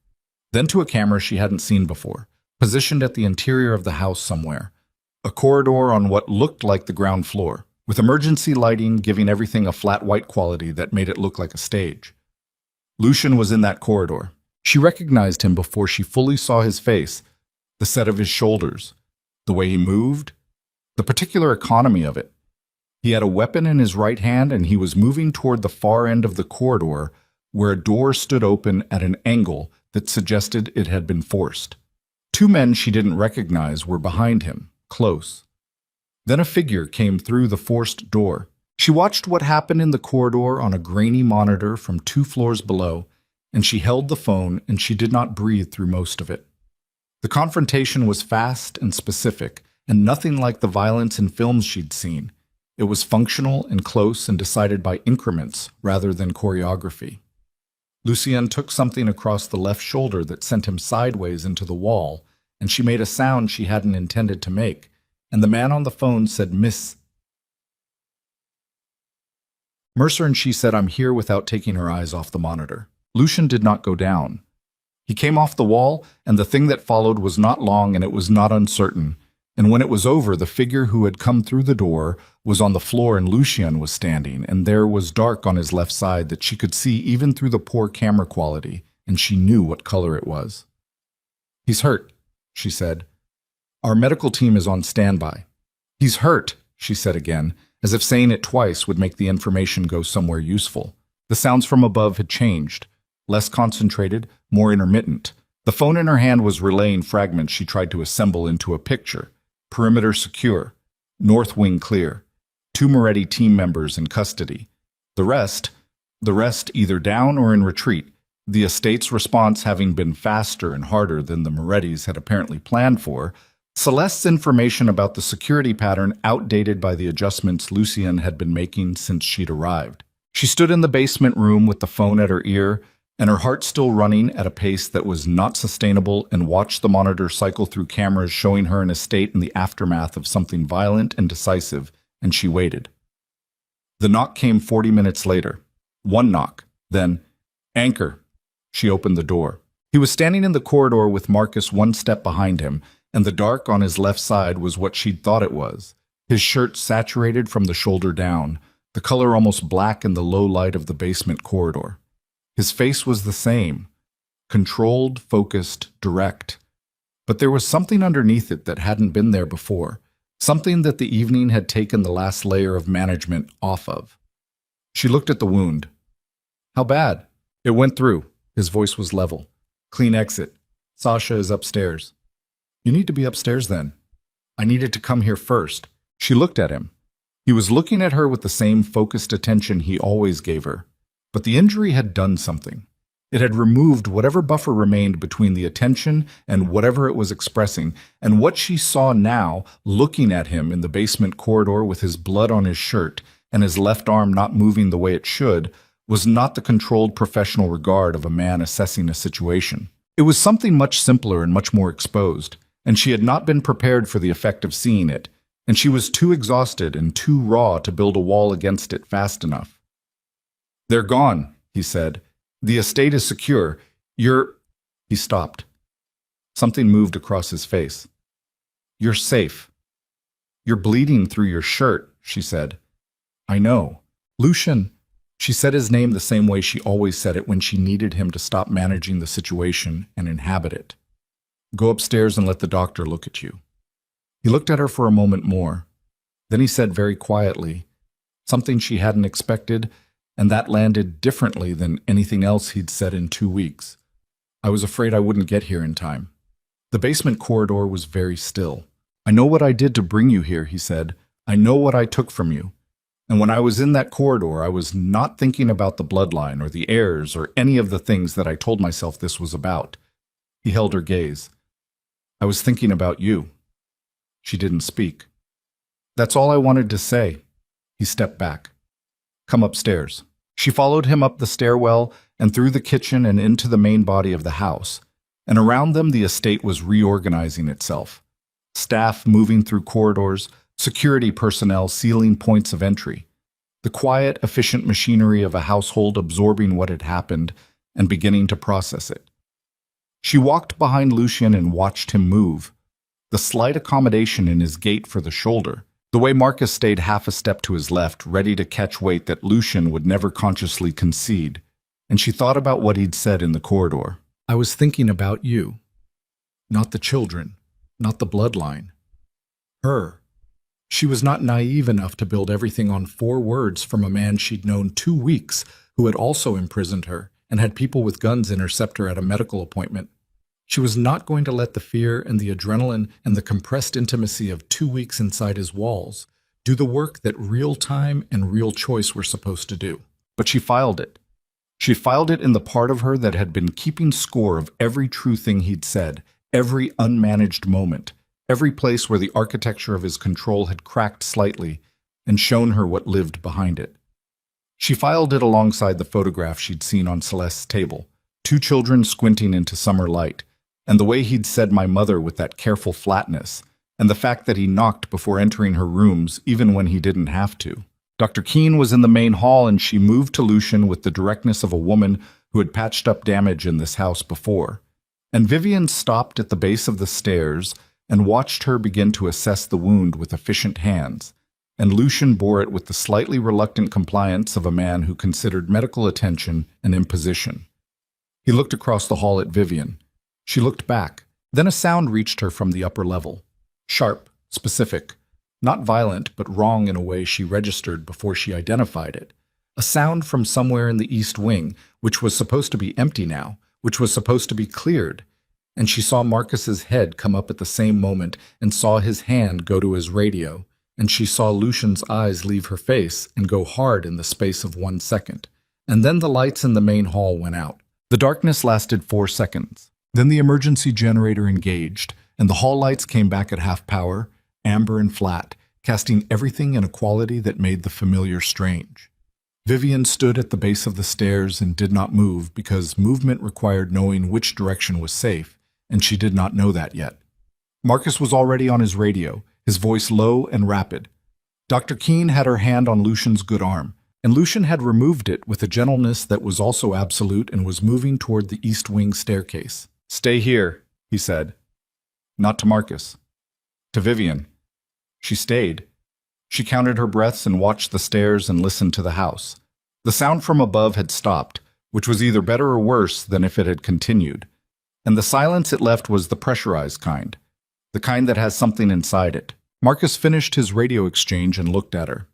then to a camera she hadn't seen before, positioned at the interior of the house somewhere. A corridor on what looked like the ground floor, with emergency lighting giving everything a flat white quality that made it look like a stage. Lucian was in that corridor. She recognized him before she fully saw his face, the set of his shoulders, the way he moved, the particular economy of it. He had a weapon in his right hand and he was moving toward the far end of the corridor where a door stood open at an angle that suggested it had been forced. 2 men she didn't recognize were behind him, close. Then a figure came through the forced door. She watched what happened in the corridor on a grainy monitor from 2 floors below, and she held the phone and she did not breathe through most of it. The confrontation was fast and specific, and nothing like the violence in films she'd seen. It was functional and close and decided by increments rather than choreography. Lucien took something across the left shoulder that sent him sideways into the wall, and she made a sound she hadn't intended to make, and the man on the phone said, Miss Mercer, and she said, I'm here, without taking her eyes off the monitor. Lucian did not go down. He came off the wall, and the thing that followed was not long and it was not uncertain. And when it was over, the figure who had come through the door was on the floor and Lucien was standing, and there was dark on his left side that she could see even through the poor camera quality, and she knew what color it was. He's hurt, she said. Our medical team is on standby. He's hurt, she said again, as if saying it twice would make the information go somewhere useful. The sounds from above had changed, less concentrated, more intermittent. The phone in her hand was relaying fragments she tried to assemble into a picture. Perimeter secure. North wing clear. 2 Moretti team members in custody. The rest either down or in retreat, the estate's response having been faster and harder than the Morettis had apparently planned for. Celeste's information about the security pattern outdated by the adjustments Lucien had been making since she'd arrived. She stood in the basement room with the phone at her ear, and her heart still running at a pace that was not sustainable, and watched the monitor cycle through cameras showing her an estate in the aftermath of something violent and decisive, and she waited. The knock came 40 minutes later. 1 knock, then, Anchor. She opened the door. He was standing in the corridor with Marcus 1 step behind him, and the dark on his left side was what she'd thought it was. His shirt saturated from the shoulder down, the color almost black in the low light of the basement corridor. His face was the same, controlled, focused, direct. But there was something underneath it that hadn't been there before, something that the evening had taken the last layer of management off of. She looked at the wound. How bad? It went through. His voice was level. Clean exit. Sasha is upstairs. You need to be upstairs then. I needed to come here first. She looked at him. He was looking at her with the same focused attention he always gave her. But the injury had done something. It had removed whatever buffer remained between the attention and whatever it was expressing, and what she saw now, looking at him in the basement corridor with his blood on his shirt and his left arm not moving the way it should, was not the controlled professional regard of a man assessing a situation. It was something much simpler and much more exposed, and she had not been prepared for the effect of seeing it, and she was too exhausted and too raw to build a wall against it fast enough. They're gone, he said. The estate is secure. He stopped. Something moved across his face. You're safe. You're bleeding through your shirt, she said. I know. Lucian. She said his name the same way she always said it when she needed him to stop managing the situation and inhabit it. Go upstairs and let the doctor look at you. He looked at her for a moment more. Then he said very quietly, something she hadn't expected, and that landed differently than anything else he'd said in 2 weeks. I was afraid I wouldn't get here in time. The basement corridor was very still. I know what I did to bring you here, he said. I know what I took from you. And when I was in that corridor, I was not thinking about the bloodline or the heirs or any of the things that I told myself this was about. He held her gaze. I was thinking about you. She didn't speak. That's all I wanted to say. He stepped back. Come upstairs. She followed him up the stairwell and through the kitchen and into the main body of the house. And around them the estate was reorganizing itself. Staff moving through corridors, security personnel sealing points of entry. The quiet, efficient machinery of a household absorbing what had happened and beginning to process it. She walked behind Lucian and watched him move. The slight accommodation in his gait for the shoulder, the way Marcus stayed half a step to his left, ready to catch weight that Lucian would never consciously concede, and she thought about what he'd said in the corridor. I was thinking about you. Not the children, not the bloodline. Her. She was not naive enough to build everything on 4 words from a man she'd known 2 weeks who had also imprisoned her and had people with guns intercept her at a medical appointment. She was not going to let the fear and the adrenaline and the compressed intimacy of 2 weeks inside his walls do the work that real time and real choice were supposed to do. But she filed it. She filed it in the part of her that had been keeping score of every true thing he'd said, every unmanaged moment, every place where the architecture of his control had cracked slightly and shown her what lived behind it. She filed it alongside the photograph she'd seen on Celeste's table, 2 children squinting into summer light, and the way he'd said my mother with that careful flatness, and the fact that he knocked before entering her rooms even when he didn't have to. Dr. Keene was in the main hall and she moved to Lucian with the directness of a woman who had patched up damage in this house before. And Vivian stopped at the base of the stairs and watched her begin to assess the wound with efficient hands, and Lucian bore it with the slightly reluctant compliance of a man who considered medical attention an imposition. He looked across the hall at Vivian. She looked back. Then a sound reached her from the upper level. Sharp, specific, not violent, but wrong in a way she registered before she identified it. A sound from somewhere in the east wing, which was supposed to be empty now, which was supposed to be cleared. And she saw Marcus's head come up at the same moment and saw his hand go to his radio, and she saw Lucian's eyes leave her face and go hard in the space of 1 second. And then the lights in the main hall went out. The darkness lasted 4 seconds. Then the emergency generator engaged, and the hall lights came back at half power, amber and flat, casting everything in a quality that made the familiar strange. Vivian stood at the base of the stairs and did not move because movement required knowing which direction was safe, and she did not know that yet. Marcus was already on his radio, his voice low and rapid. Dr. Keene had her hand on Lucian's good arm, and Lucian had removed it with a gentleness that was also absolute and was moving toward the east wing staircase. Stay here, he said. Not to Marcus. To Vivian. She stayed. She counted her breaths and watched the stairs and listened to the house. The sound from above had stopped, which was either better or worse than if it had continued. And the silence it left was the pressurized kind, the kind that has something inside it. Marcus finished his radio exchange and looked at her.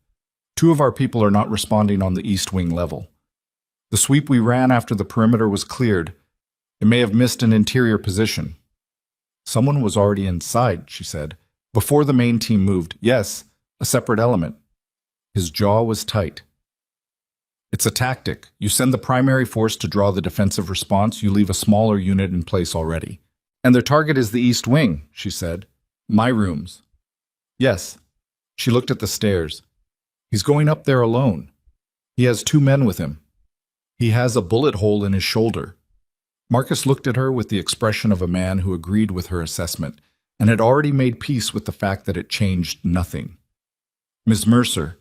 2 of our people are not responding on the East Wing level. The sweep we ran after the perimeter was cleared. It may have missed an interior position. Someone was already inside, she said, before the main team moved. Yes, a separate element. His jaw was tight. It's a tactic. You send the primary force to draw the defensive response, you leave a smaller unit in place already. And their target is the East Wing, she said. My rooms. Yes. She looked at the stairs. He's going up there alone. He has 2 men with him. He has a bullet hole in his shoulder. Marcus looked at her with the expression of a man who agreed with her assessment and had already made peace with the fact that it changed nothing. Miss Mercer.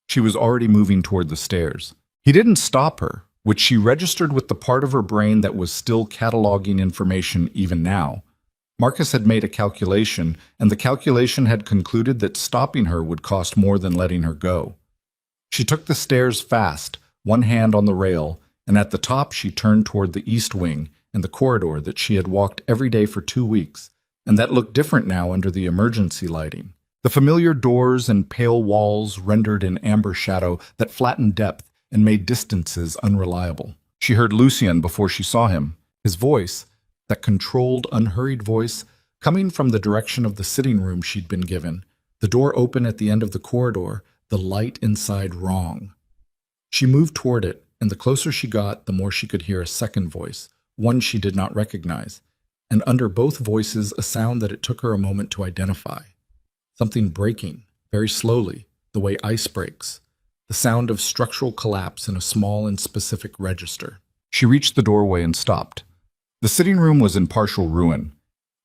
She was already moving toward the stairs. He didn't stop her, which she registered with the part of her brain that was still cataloging information even now. Marcus had made a calculation, and the calculation had concluded that stopping her would cost more than letting her go. She took the stairs fast, one hand on the rail, and at the top she turned toward the East Wing and the corridor that she had walked every day for 2 weeks, and that looked different now under the emergency lighting. The familiar doors and pale walls rendered an amber shadow that flattened depth and made distances unreliable. She heard Lucien before she saw him, his voice, that controlled, unhurried voice, coming from the direction of the sitting room she'd been given, the door open at the end of the corridor, the light inside wrong. She moved toward it, and the closer she got, the more she could hear a second voice, one she did not recognize, and under both voices a sound that it took her a moment to identify. Something breaking, very slowly, the way ice breaks, the sound of structural collapse in a small and specific register. She reached the doorway and stopped. The sitting room was in partial ruin.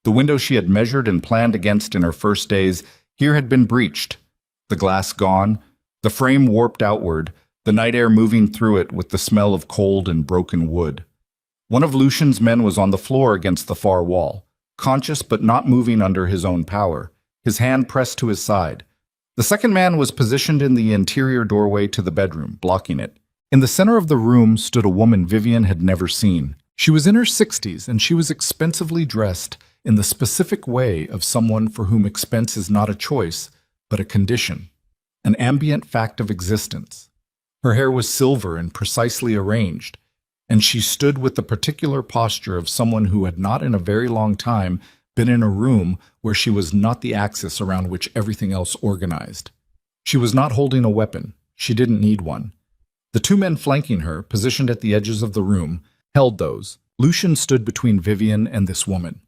The window she had measured and planned against in her first days here had been breached, the glass gone, the frame warped outward, the night air moving through it with the smell of cold and broken wood. One of Lucien's men was on the floor against the far wall, conscious but not moving under his own power, his hand pressed to his side. The second man was positioned in the interior doorway to the bedroom, blocking it. In the center of the room stood a woman Vivian had never seen. She was in her 60s, and she was expensively dressed in the specific way of someone for whom expense is not a choice, but a condition, an ambient fact of existence. Her hair was silver and precisely arranged, and she stood with the particular posture of someone who had not in a very long time been in a room where she was not the axis around which everything else organized. She was not holding a weapon. She didn't need one. The 2 men flanking her, positioned at the edges of the room, held those. Lucien stood between Vivian and this woman.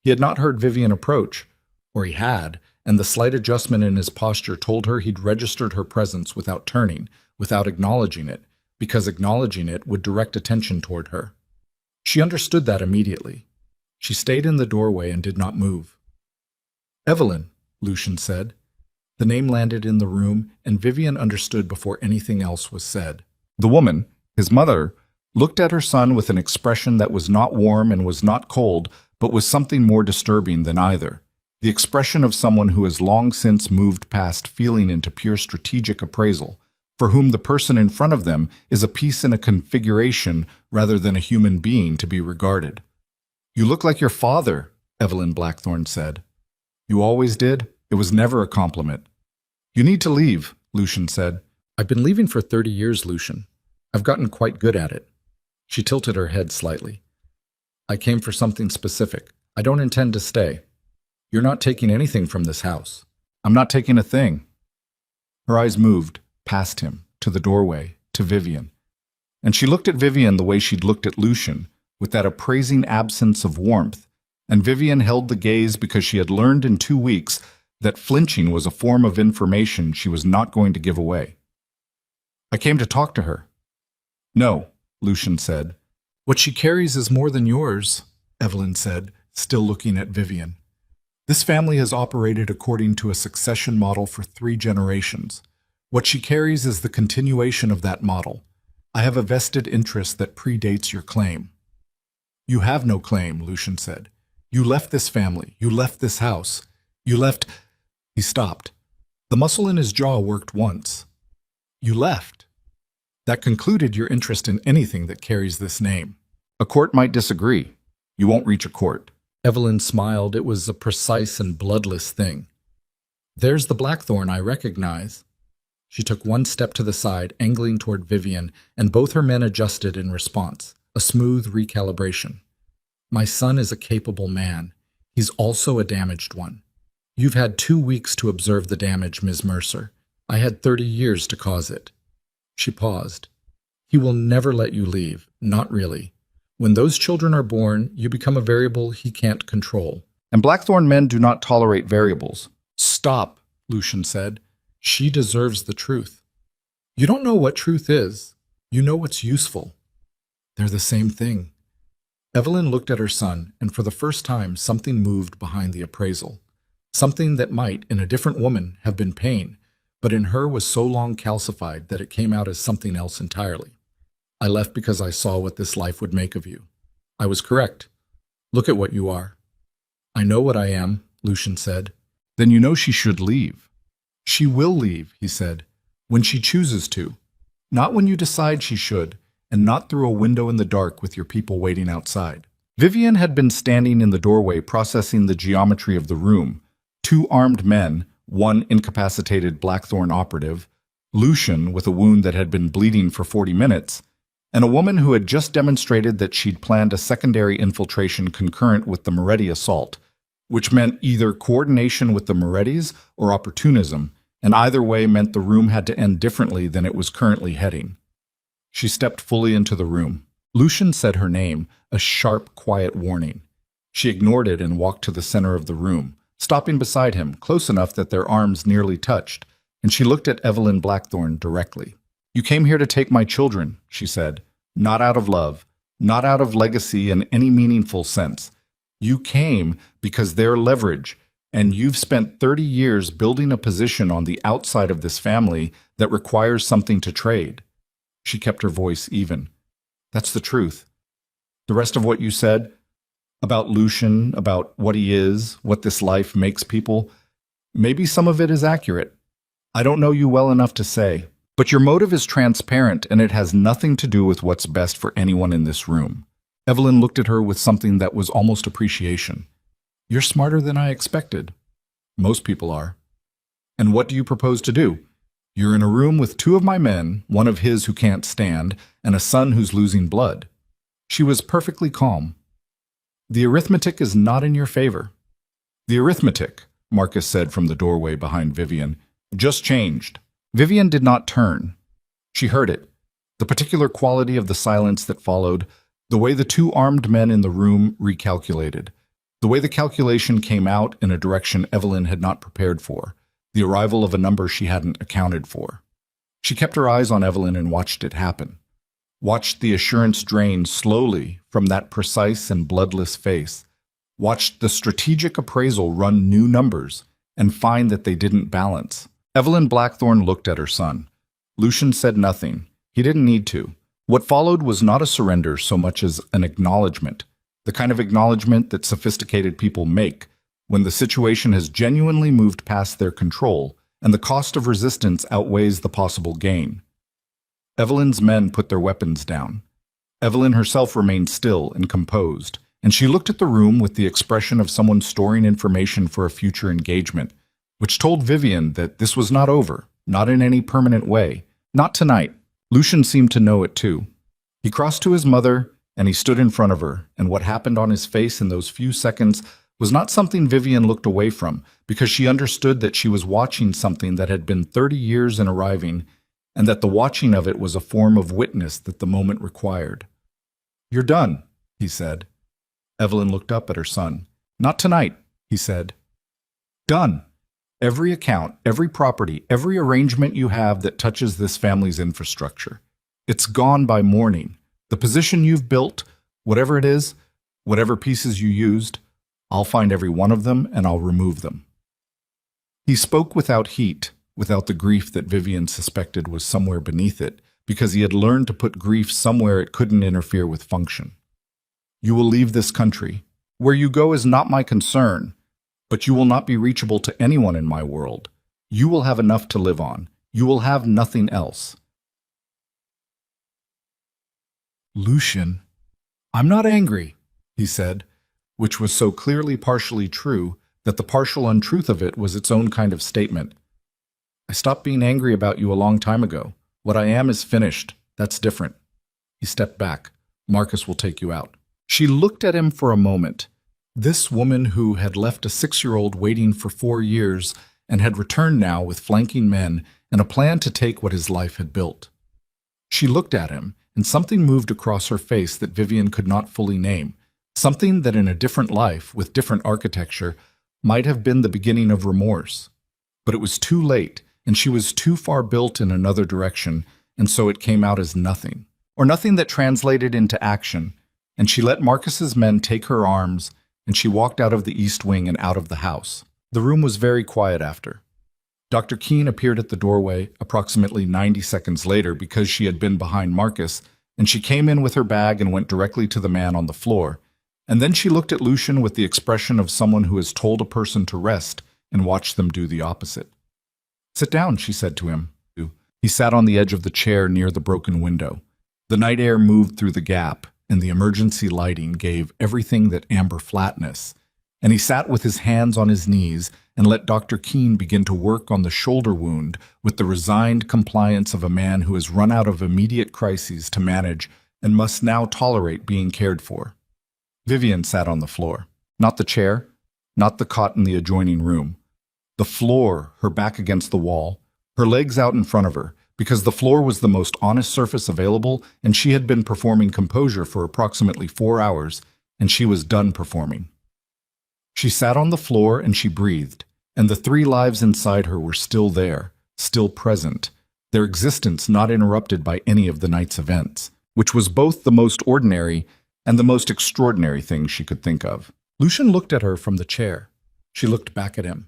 He had not heard Vivian approach, or he had, and the slight adjustment in his posture told her he'd registered her presence without turning, without acknowledging it, because acknowledging it would direct attention toward her. She understood that immediately. She stayed in the doorway and did not move. Evelyn, Lucien said. The name landed in the room, and Vivian understood before anything else was said. The woman, his mother, looked at her son with an expression that was not warm and was not cold, but was something more disturbing than either. The expression of someone who has long since moved past feeling into pure strategic appraisal, for whom the person in front of them is a piece in a configuration rather than a human being to be regarded. You look like your father, Evelyn Blackthorne said. You always did? It was never a compliment. You need to leave, Lucien said. I've been leaving for 30 years, Lucien. I've gotten quite good at it. She tilted her head slightly. I came for something specific. I don't intend to stay. You're not taking anything from this house. I'm not taking a thing. Her eyes moved, past him, to the doorway, to Vivian. And she looked at Vivian the way she'd looked at Lucien, with that appraising absence of warmth, and Vivian held the gaze because she had learned in 2 weeks that flinching was a form of information she was not going to give away. I came to talk to her. No, Lucien said. What she carries is more than yours, Evelyn said, still looking at Vivian. This family has operated according to a succession model for 3 generations. What she carries is the continuation of that model. I have a vested interest that predates your claim. You have no claim, Lucien said. You left this family. You left this house. You left... He stopped. The muscle in his jaw worked once. You left. That concluded your interest in anything that carries this name. A court might disagree. You won't reach a court. Evelyn smiled. It was a precise and bloodless thing. There's the blackthorn I recognize. She took one step to the side, angling toward Vivian, and both her men adjusted in response, a smooth recalibration. My son is a capable man. He's also a damaged one. You've had 2 weeks to observe the damage, Ms. Mercer. I had 30 years to cause it. She paused. He will never let you leave, not really. When those children are born, you become a variable he can't control. And Blackthorn men do not tolerate variables. Stop, Lucian said. She deserves the truth. You don't know what truth is. You know what's useful. They're the same thing. Evelyn looked at her son, and for the first time something moved behind the appraisal. Something that might, in a different woman, have been pain, but in her was so long calcified that it came out as something else entirely. I left because I saw what this life would make of you. I was correct. Look at what you are. I know what I am, Lucian said. Then you know she should leave. She will leave, he said, when she chooses to. Not when you decide she should, and not through a window in the dark with your people waiting outside. Vivian had been standing in the doorway processing the geometry of the room. 2 armed men, one incapacitated Blackthorn operative, Lucian with a wound that had been bleeding for 40 minutes, and a woman who had just demonstrated that she'd planned a secondary infiltration concurrent with the Moretti assault, which meant either coordination with the Morettis or opportunism, and either way meant the room had to end differently than it was currently heading. She stepped fully into the room. Lucian said her name, a sharp, quiet warning. She ignored it and walked to the center of the room, stopping beside him, close enough that their arms nearly touched, and she looked at Evelyn Blackthorn directly. You came here to take my children, she said, not out of love, not out of legacy in any meaningful sense. You came because they're leverage, and you've spent 30 years building a position on the outside of this family that requires something to trade. She kept her voice even. That's the truth. The rest of what you said, about Lucian, about what he is, what this life makes people, maybe some of it is accurate. I don't know you well enough to say, but your motive is transparent and it has nothing to do with what's best for anyone in this room. Evelyn looked at her with something that was almost appreciation. You're smarter than I expected. Most people are. And what do you propose to do? You're in a room with 2 of my men, one of his who can't stand, and a son who's losing blood. She was perfectly calm. The arithmetic is not in your favor. The arithmetic, Marcus said from the doorway behind Vivian, just changed. Vivian did not turn. She heard it, the particular quality of the silence that followed, the way the 2 armed men in the room recalculated, the way the calculation came out in a direction Evelyn had not prepared for, the arrival of a number she hadn't accounted for. She kept her eyes on Evelyn and watched it happen. Watched the assurance drain slowly from that precise and bloodless face. Watched the strategic appraisal run new numbers and find that they didn't balance. Evelyn Blackthorn looked at her son. Lucian said nothing. He didn't need to. What followed was not a surrender so much as an acknowledgement, the kind of acknowledgement that sophisticated people make when the situation has genuinely moved past their control and the cost of resistance outweighs the possible gain. Evelyn's men put their weapons down. Evelyn herself remained still and composed, and she looked at the room with the expression of someone storing information for a future engagement, which told Vivian that this was not over, not in any permanent way, not tonight. Lucian seemed to know it too. He crossed to his mother, and he stood in front of her, and what happened on his face in those few seconds was not something Vivian looked away from, because she understood that she was watching something that had been 30 years in arriving, and that the watching of it was a form of witness that the moment required. You're done, he said. Evelyn looked up at her son. Not tonight, he said. Done. Every account, every property, every arrangement you have that touches this family's infrastructure. It's gone by morning. The position you've built, whatever it is, whatever pieces you used, I'll find every one of them and I'll remove them. He spoke without heat, without the grief that Vivian suspected was somewhere beneath it, because he had learned to put grief somewhere it couldn't interfere with function. You will leave this country. Where you go is not my concern, but you will not be reachable to anyone in my world. You will have enough to live on. You will have nothing else. Lucian, I'm not angry, he said, which was so clearly partially true that the partial untruth of it was its own kind of statement. I stopped being angry about you a long time ago. What I am is finished. That's different. He stepped back. Marcus will take you out. She looked at him for a moment. This woman who had left a 6-year-old waiting for 4 years and had returned now with flanking men and a plan to take what his life had built. She looked at him, and something moved across her face that Vivian could not fully name, something that in a different life, with different architecture, might have been the beginning of remorse. But it was too late, and she was too far built in another direction, and so it came out as nothing, or nothing that translated into action, and she let Marcus's men take her arms, and she walked out of the east wing and out of the house. The room was very quiet after. Dr. Keene appeared at the doorway approximately 90 seconds later because she had been behind Marcus, and she came in with her bag and went directly to the man on the floor. And then she looked at Lucian with the expression of someone who has told a person to rest and watched them do the opposite. "Sit down," she said to him. He sat on the edge of the chair near the broken window. The night air moved through the gap, and the emergency lighting gave everything that amber flatness. And he sat with his hands on his knees and let Dr. Keene begin to work on the shoulder wound with the resigned compliance of a man who has run out of immediate crises to manage and must now tolerate being cared for. Vivian sat on the floor. Not the chair, not the cot in the adjoining room. The floor, her back against the wall, her legs out in front of her, because the floor was the most honest surface available, and she had been performing composure for approximately 4 hours, and she was done performing. She sat on the floor and she breathed, and the 3 lives inside her were still there, still present, their existence not interrupted by any of the night's events, which was both the most ordinary and the most extraordinary thing she could think of. Lucian looked at her from the chair. She looked back at him.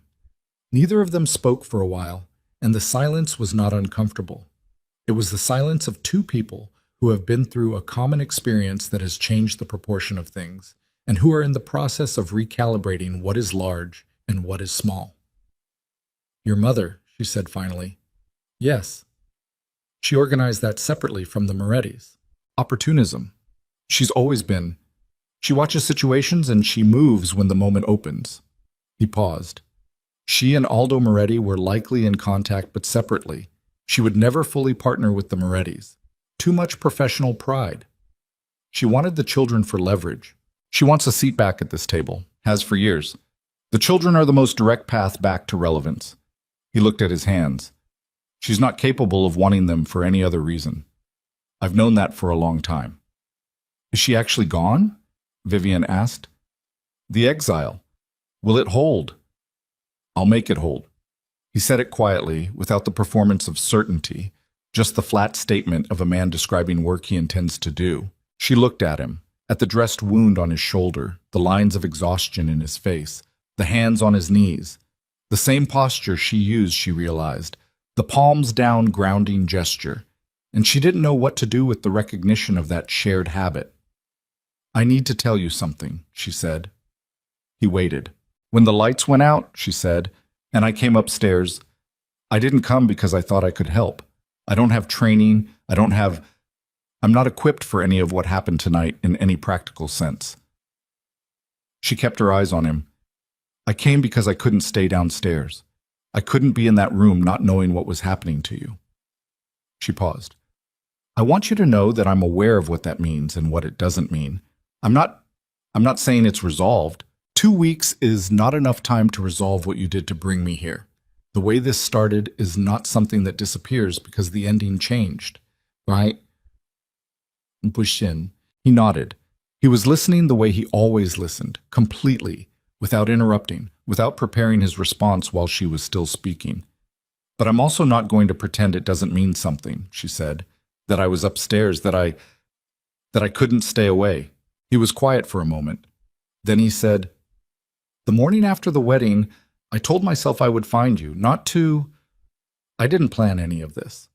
Neither of them spoke for a while, and the silence was not uncomfortable. It was the silence of 2 people who have been through a common experience that has changed the proportion of things, and who are in the process of recalibrating what is large and what is small. "Your mother," she said finally. "Yes." She organized that separately from the Morettis. Opportunism. She's always been. She watches situations and she moves when the moment opens. He paused. She and Aldo Moretti were likely in contact but separately. She would never fully partner with the Morettis. Too much professional pride. She wanted the children for leverage. She wants a seat back at this table, has for years. The children are the most direct path back to relevance. He looked at his hands. She's not capable of wanting them for any other reason. I've known that for a long time. Is she actually gone? Vivian asked. The exile. Will it hold? I'll make it hold. He said it quietly, without the performance of certainty, just the flat statement of a man describing work he intends to do. She looked at him, at the dressed wound on his shoulder, the lines of exhaustion in his face, the hands on his knees. The same posture she used, she realized, the palms down grounding gesture, and she didn't know what to do with the recognition of that shared habit. I need to tell you something, she said. He waited. When the lights went out, she said, and I came upstairs, I didn't come because I thought I could help. I don't have training, I'm not equipped for any of what happened tonight in any practical sense. She kept her eyes on him. I came because I couldn't stay downstairs. I couldn't be in that room not knowing what was happening to you. She paused. I want you to know that I'm aware of what that means and what it doesn't mean. I'm not saying it's resolved. 2 weeks is not enough time to resolve what you did to bring me here. The way this started is not something that disappears because the ending changed, right? Bushin. He nodded. He was listening the way he always listened, completely, without interrupting, without preparing his response while she was still speaking. But I'm also not going to pretend it doesn't mean something, she said, that I was upstairs, that I couldn't stay away. He was quiet for a moment. Then he said, the morning after the wedding, I told myself I would find you, I didn't plan any of this.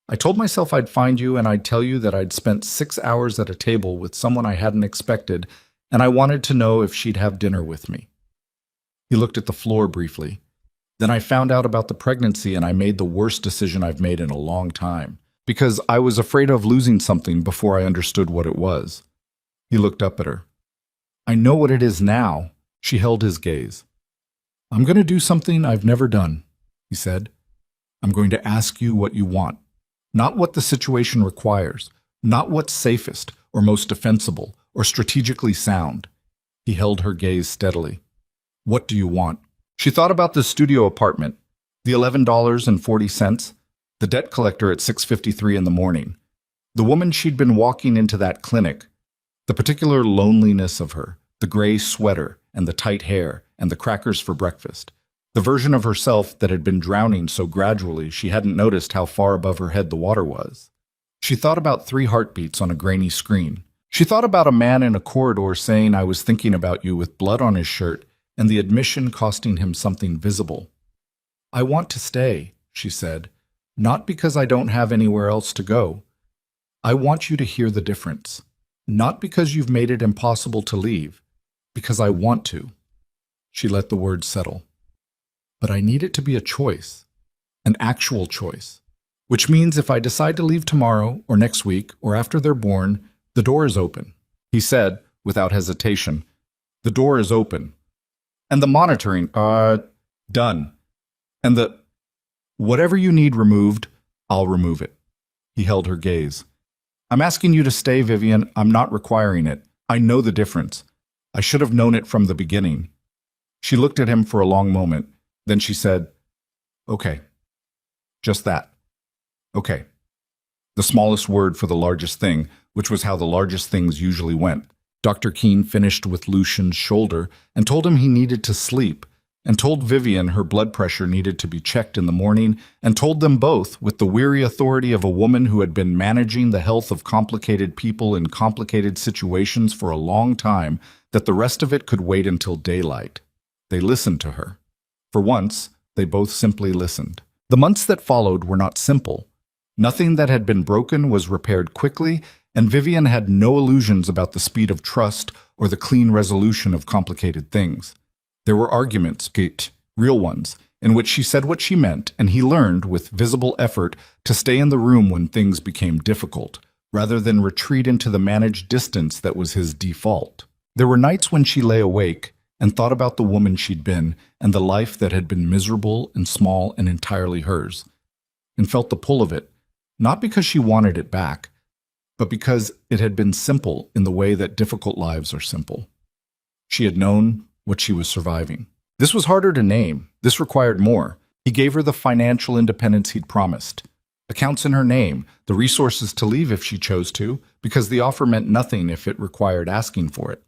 I told myself I'd find you and I'd tell you that I'd spent 6 hours at a table with someone I hadn't expected, and I wanted to know if she'd have dinner with me. He looked at the floor briefly. Then I found out about the pregnancy and I made the worst decision I've made in a long time, because I was afraid of losing something before I understood what it was. He looked up at her. I know what it is now. She held his gaze. I'm going to do something I've never done, he said. I'm going to ask you what you want, not what the situation requires, not what's safest or most defensible or strategically sound. He held her gaze steadily. What do you want? She thought about the studio apartment, the $11.40, the debt collector at 6:53 in the morning, the woman she'd been walking into that clinic, the particular loneliness of her, the gray sweater and the tight hair and the crackers for breakfast, the version of herself that had been drowning so gradually she hadn't noticed how far above her head the water was. She thought about 3 heartbeats on a grainy screen. She thought about a man in a corridor saying, I was thinking about you, with blood on his shirt, and the admission costing him something visible. I want to stay, she said, not because I don't have anywhere else to go. I want you to hear the difference, not because you've made it impossible to leave, because I want to. She let the words settle. But I need it to be a choice, an actual choice, which means if I decide to leave tomorrow or next week or after they're born, the door is open. He said, without hesitation, the door is open. And the monitoring, done. And the, whatever you need removed, I'll remove it. He held her gaze. I'm asking you to stay, Vivian. I'm not requiring it. I know the difference. I should have known it from the beginning. She looked at him for a long moment. Then she said, okay. Just that. Okay. The smallest word for the largest thing, which was how the largest things usually went. Dr. Keene finished with Lucian's shoulder and told him he needed to sleep, and told Vivian her blood pressure needed to be checked in the morning, and told them both, with the weary authority of a woman who had been managing the health of complicated people in complicated situations for a long time, that the rest of it could wait until daylight. They listened to her. For once, they both simply listened. The months that followed were not simple. Nothing that had been broken was repaired quickly, and Vivian had no illusions about the speed of trust or the clean resolution of complicated things. There were arguments, real ones, in which she said what she meant, and he learned, with visible effort, to stay in the room when things became difficult, rather than retreat into the managed distance that was his default. There were nights when she lay awake and thought about the woman she'd been and the life that had been miserable and small and entirely hers, and felt the pull of it, not because she wanted it back, but because it had been simple in the way that difficult lives are simple. She had known what she was surviving. This was harder to name. This required more. He gave her the financial independence he'd promised. Accounts in her name, the resources to leave if she chose to, because the offer meant nothing if it required asking for it.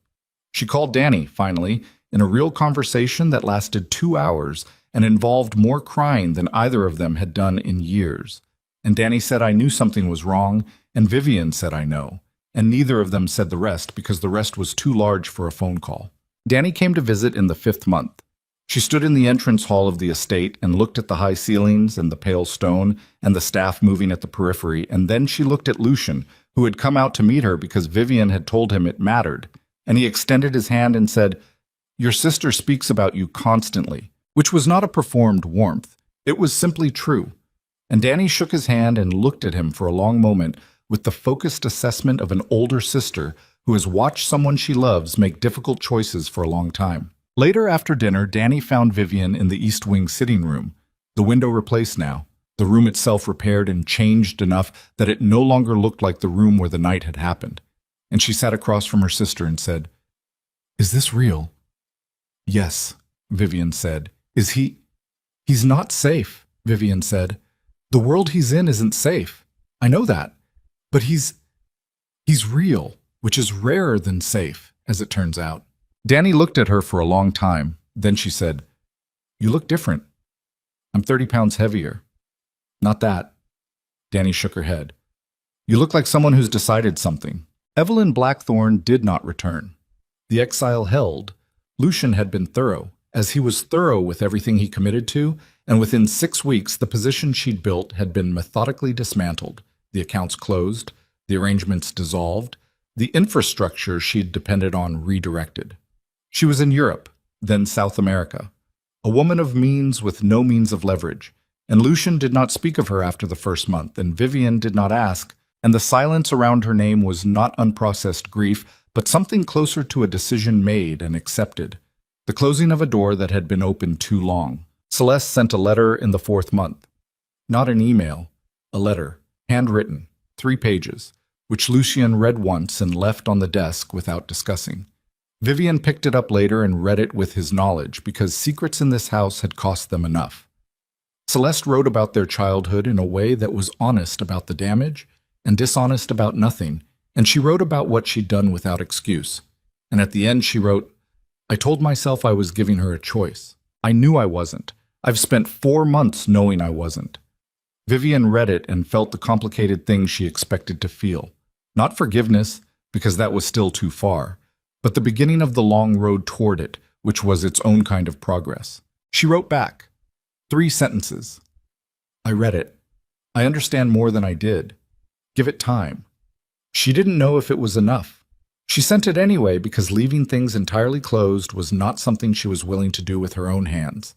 She called Danny, finally, in a real conversation that lasted 2 hours and involved more crying than either of them had done in years. And Danny said, I knew something was wrong, and Vivian said, I know. And neither of them said the rest because the rest was too large for a phone call. Danny came to visit in the 5th month. She stood in the entrance hall of the estate and looked at the high ceilings and the pale stone and the staff moving at the periphery, and then she looked at Lucian, who had come out to meet her because Vivian had told him it mattered, and he extended his hand and said, Your sister speaks about you constantly, which was not a performed warmth. It was simply true. And Danny shook his hand and looked at him for a long moment with the focused assessment of an older sister who has watched someone she loves make difficult choices for a long time. Later after dinner, Danny found Vivian in the East Wing sitting room, the window replaced now, the room itself repaired and changed enough that it no longer looked like the room where the night had happened. And she sat across from her sister and said, Is this real? Yes, Vivian said. Is he? He's not safe, Vivian said. The world he's in isn't safe. I know that. But he's real, which is rarer than safe, as it turns out. Danny looked at her for a long time. Then she said, You look different. I'm 30 pounds heavier. Not that. Danny shook her head. You look like someone who's decided something. Evelyn Blackthorne did not return. The exile held. Lucian had been thorough, as he was thorough with everything he committed to, and within 6 weeks the position she'd built had been methodically dismantled, the accounts closed, the arrangements dissolved, The infrastructure she'd depended on redirected. She was in Europe, then South America, a woman of means with no means of leverage, and Lucian did not speak of her after the first month, and Vivian did not ask, and the silence around her name was not unprocessed grief, but something closer to a decision made and accepted. The closing of a door that had been open too long. Celeste sent a letter in the 4th month. Not an email, a letter, handwritten, 3 pages, which Lucian read once and left on the desk without discussing. Vivian picked it up later and read it with his knowledge, because secrets in this house had cost them enough. Celeste wrote about their childhood in a way that was honest about the damage and dishonest about nothing, and she wrote about what she'd done without excuse. And at the end she wrote, "I told myself I was giving her a choice. I knew I wasn't. I've spent 4 months knowing I wasn't." Vivian read it and felt the complicated things she expected to feel. Not forgiveness, because that was still too far, but the beginning of the long road toward it, which was its own kind of progress. She wrote back, 3 sentences. "I read it. I understand more than I did. Give it time." She didn't know if it was enough. She sent it anyway because leaving things entirely closed was not something she was willing to do with her own hands.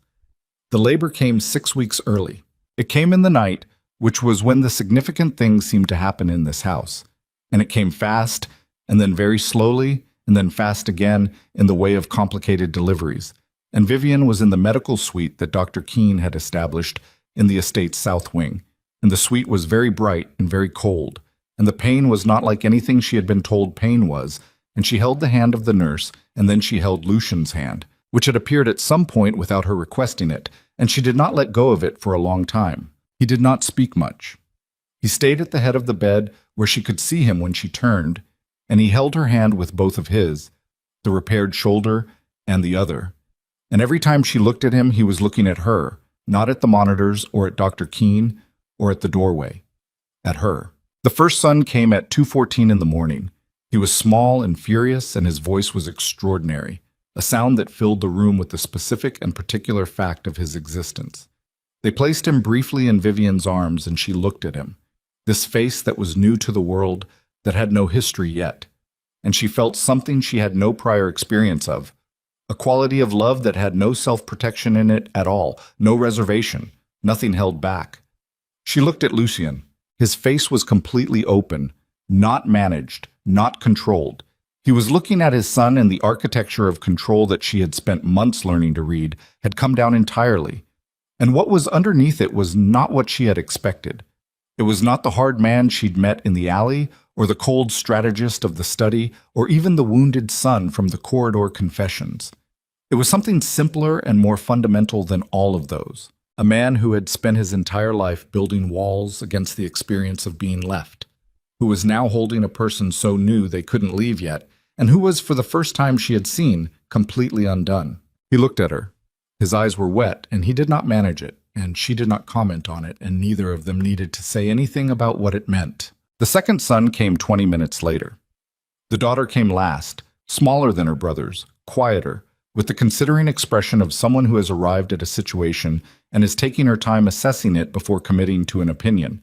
The labor came 6 weeks early. It came in the night, which was when the significant things seemed to happen in this house. And it came fast, and then very slowly, and then fast again in the way of complicated deliveries. And Vivian was in the medical suite that Dr. Keene had established in the estate's south wing. And the suite was very bright and very cold. And the pain was not like anything she had been told pain was, and she held the hand of the nurse, and then she held Lucian's hand, which had appeared at some point without her requesting it, and she did not let go of it for a long time. He did not speak much. He stayed at the head of the bed where she could see him when she turned, and he held her hand with both of his, the repaired shoulder and the other. And every time she looked at him, he was looking at her, not at the monitors or at Dr. Keene or at the doorway. At her. The first son came at 2:14 in the morning. He was small and furious, and his voice was extraordinary, a sound that filled the room with the specific and particular fact of his existence. They placed him briefly in Vivian's arms, and she looked at him, this face that was new to the world, that had no history yet. And she felt something she had no prior experience of, a quality of love that had no self-protection in it at all, no reservation, nothing held back. She looked at Lucian. His face was completely open, not managed, not controlled. He was looking at his son, and the architecture of control that she had spent months learning to read had come down entirely. And what was underneath it was not what she had expected. It was not the hard man she'd met in the alley, or the cold strategist of the study, or even the wounded son from the corridor confessions. It was something simpler and more fundamental than all of those. A man who had spent his entire life building walls against the experience of being left, who was now holding a person so new they couldn't leave yet, and who was, for the first time she had seen, completely undone. He looked at her. His eyes were wet, and he did not manage it, and she did not comment on it, and neither of them needed to say anything about what it meant. The second son came 20 minutes later. The daughter came last, smaller than her brothers, quieter, with the considering expression of someone who has arrived at a situation and is taking her time assessing it before committing to an opinion.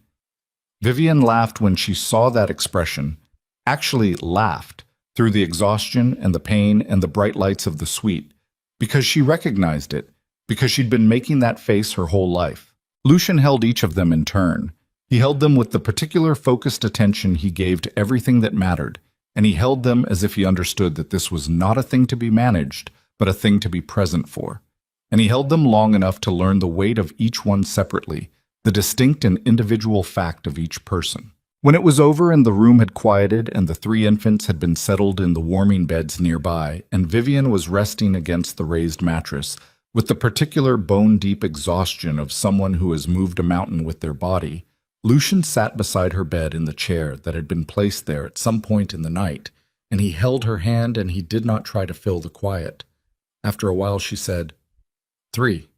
Vivian laughed when she saw that expression, actually laughed, through the exhaustion and the pain and the bright lights of the suite, because she recognized it, because she'd been making that face her whole life. Lucian held each of them in turn. He held them with the particular focused attention he gave to everything that mattered, and he held them as if he understood that this was not a thing to be managed, but a thing to be present for. And he held them long enough to learn the weight of each one separately, the distinct and individual fact of each person. When it was over and the room had quieted and the 3 infants had been settled in the warming beds nearby, and Vivian was resting against the raised mattress, with the particular bone-deep exhaustion of someone who has moved a mountain with their body, Lucian sat beside her bed in the chair that had been placed there at some point in the night, and he held her hand, and he did not try to fill the quiet. After a while she said, 3.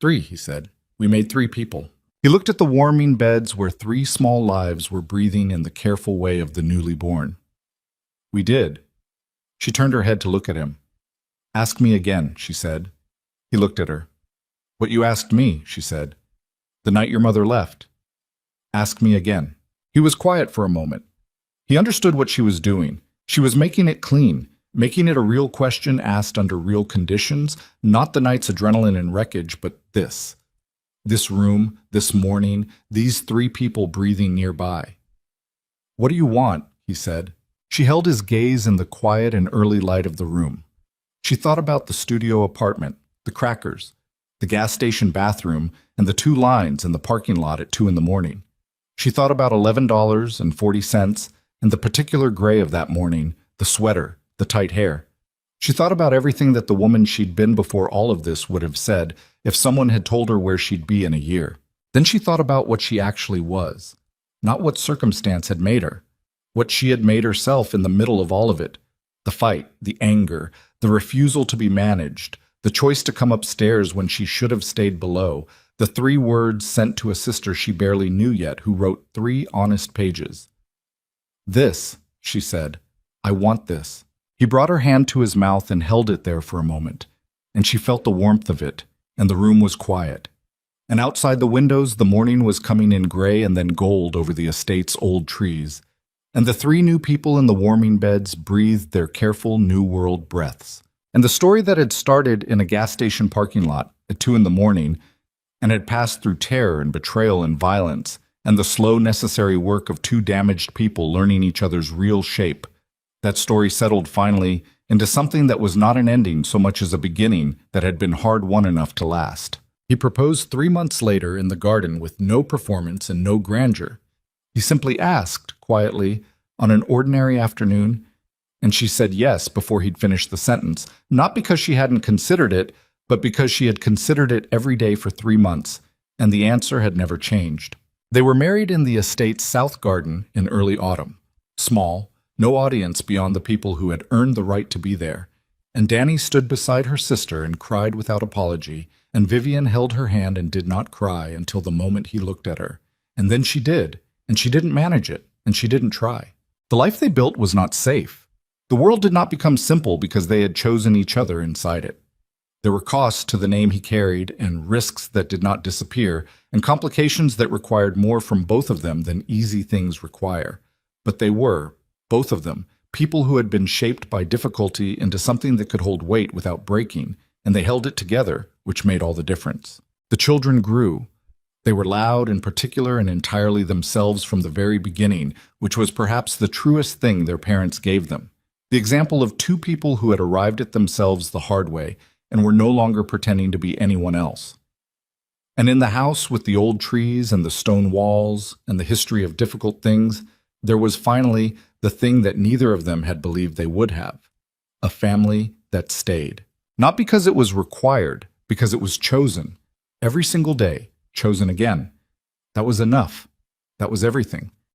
3, he said. We made 3 people. He looked at the warming beds where 3 small lives were breathing in the careful way of the newly born. We did. She turned her head to look at him. Ask me again, she said. He looked at her. What you asked me, she said. The night your mother left. Ask me again. He was quiet for a moment. He understood what she was doing. She was making it clean, making it a real question asked under real conditions, not the night's adrenaline and wreckage, but this. This room, this morning, these three people breathing nearby. "What do you want?" he said. She held his gaze in the quiet and early light of the room. She thought about the studio apartment, the crackers, the gas station bathroom, and the 2 lines in the parking lot at 2 in the morning. She thought about $11.40 and the particular gray of that morning, the sweater, the tight hair. She thought about everything that the woman she'd been before all of this would have said if someone had told her where she'd be in a year. Then she thought about what she actually was, not what circumstance had made her, what she had made herself in the middle of all of it. The fight, the anger, the refusal to be managed, the choice to come upstairs when she should have stayed below, the 3 words sent to a sister she barely knew yet who wrote 3 honest pages. "This," she said, "I want this." He brought her hand to his mouth and held it there for a moment, and she felt the warmth of it, and the room was quiet. And outside the windows, the morning was coming in gray and then gold over the estate's old trees, and the 3 new people in the warming beds breathed their careful New World breaths. And the story that had started in a gas station parking lot at 2 in the morning and had passed through terror and betrayal and violence, and the slow, necessary work of 2 damaged people learning each other's real shape, that story settled finally into something that was not an ending so much as a beginning that had been hard-won enough to last. He proposed 3 months later in the garden with no performance and no grandeur. He simply asked, quietly, on an ordinary afternoon, and she said yes before he'd finished the sentence, not because she hadn't considered it, but because she had considered it every day for 3 months, and the answer had never changed. They were married in the estate's south garden in early autumn. Small, no audience beyond the people who had earned the right to be there, and Danny stood beside her sister and cried without apology, and Vivian held her hand and did not cry until the moment he looked at her. And then she did, and she didn't manage it, and she didn't try. The life they built was not safe. The world did not become simple because they had chosen each other inside it. There were costs to the name he carried, and risks that did not disappear, and complications that required more from both of them than easy things require. But they were, both of them, people who had been shaped by difficulty into something that could hold weight without breaking, and they held it together, which made all the difference. The children grew. They were loud and particular and entirely themselves from the very beginning, which was perhaps the truest thing their parents gave them. The example of 2 people who had arrived at themselves the hard way and were no longer pretending to be anyone else. And in the house with the old trees and the stone walls and the history of difficult things, there was finally the thing that neither of them had believed they would have: a family that stayed. Not because it was required, because it was chosen. Every single day, chosen again. That was enough. That was everything.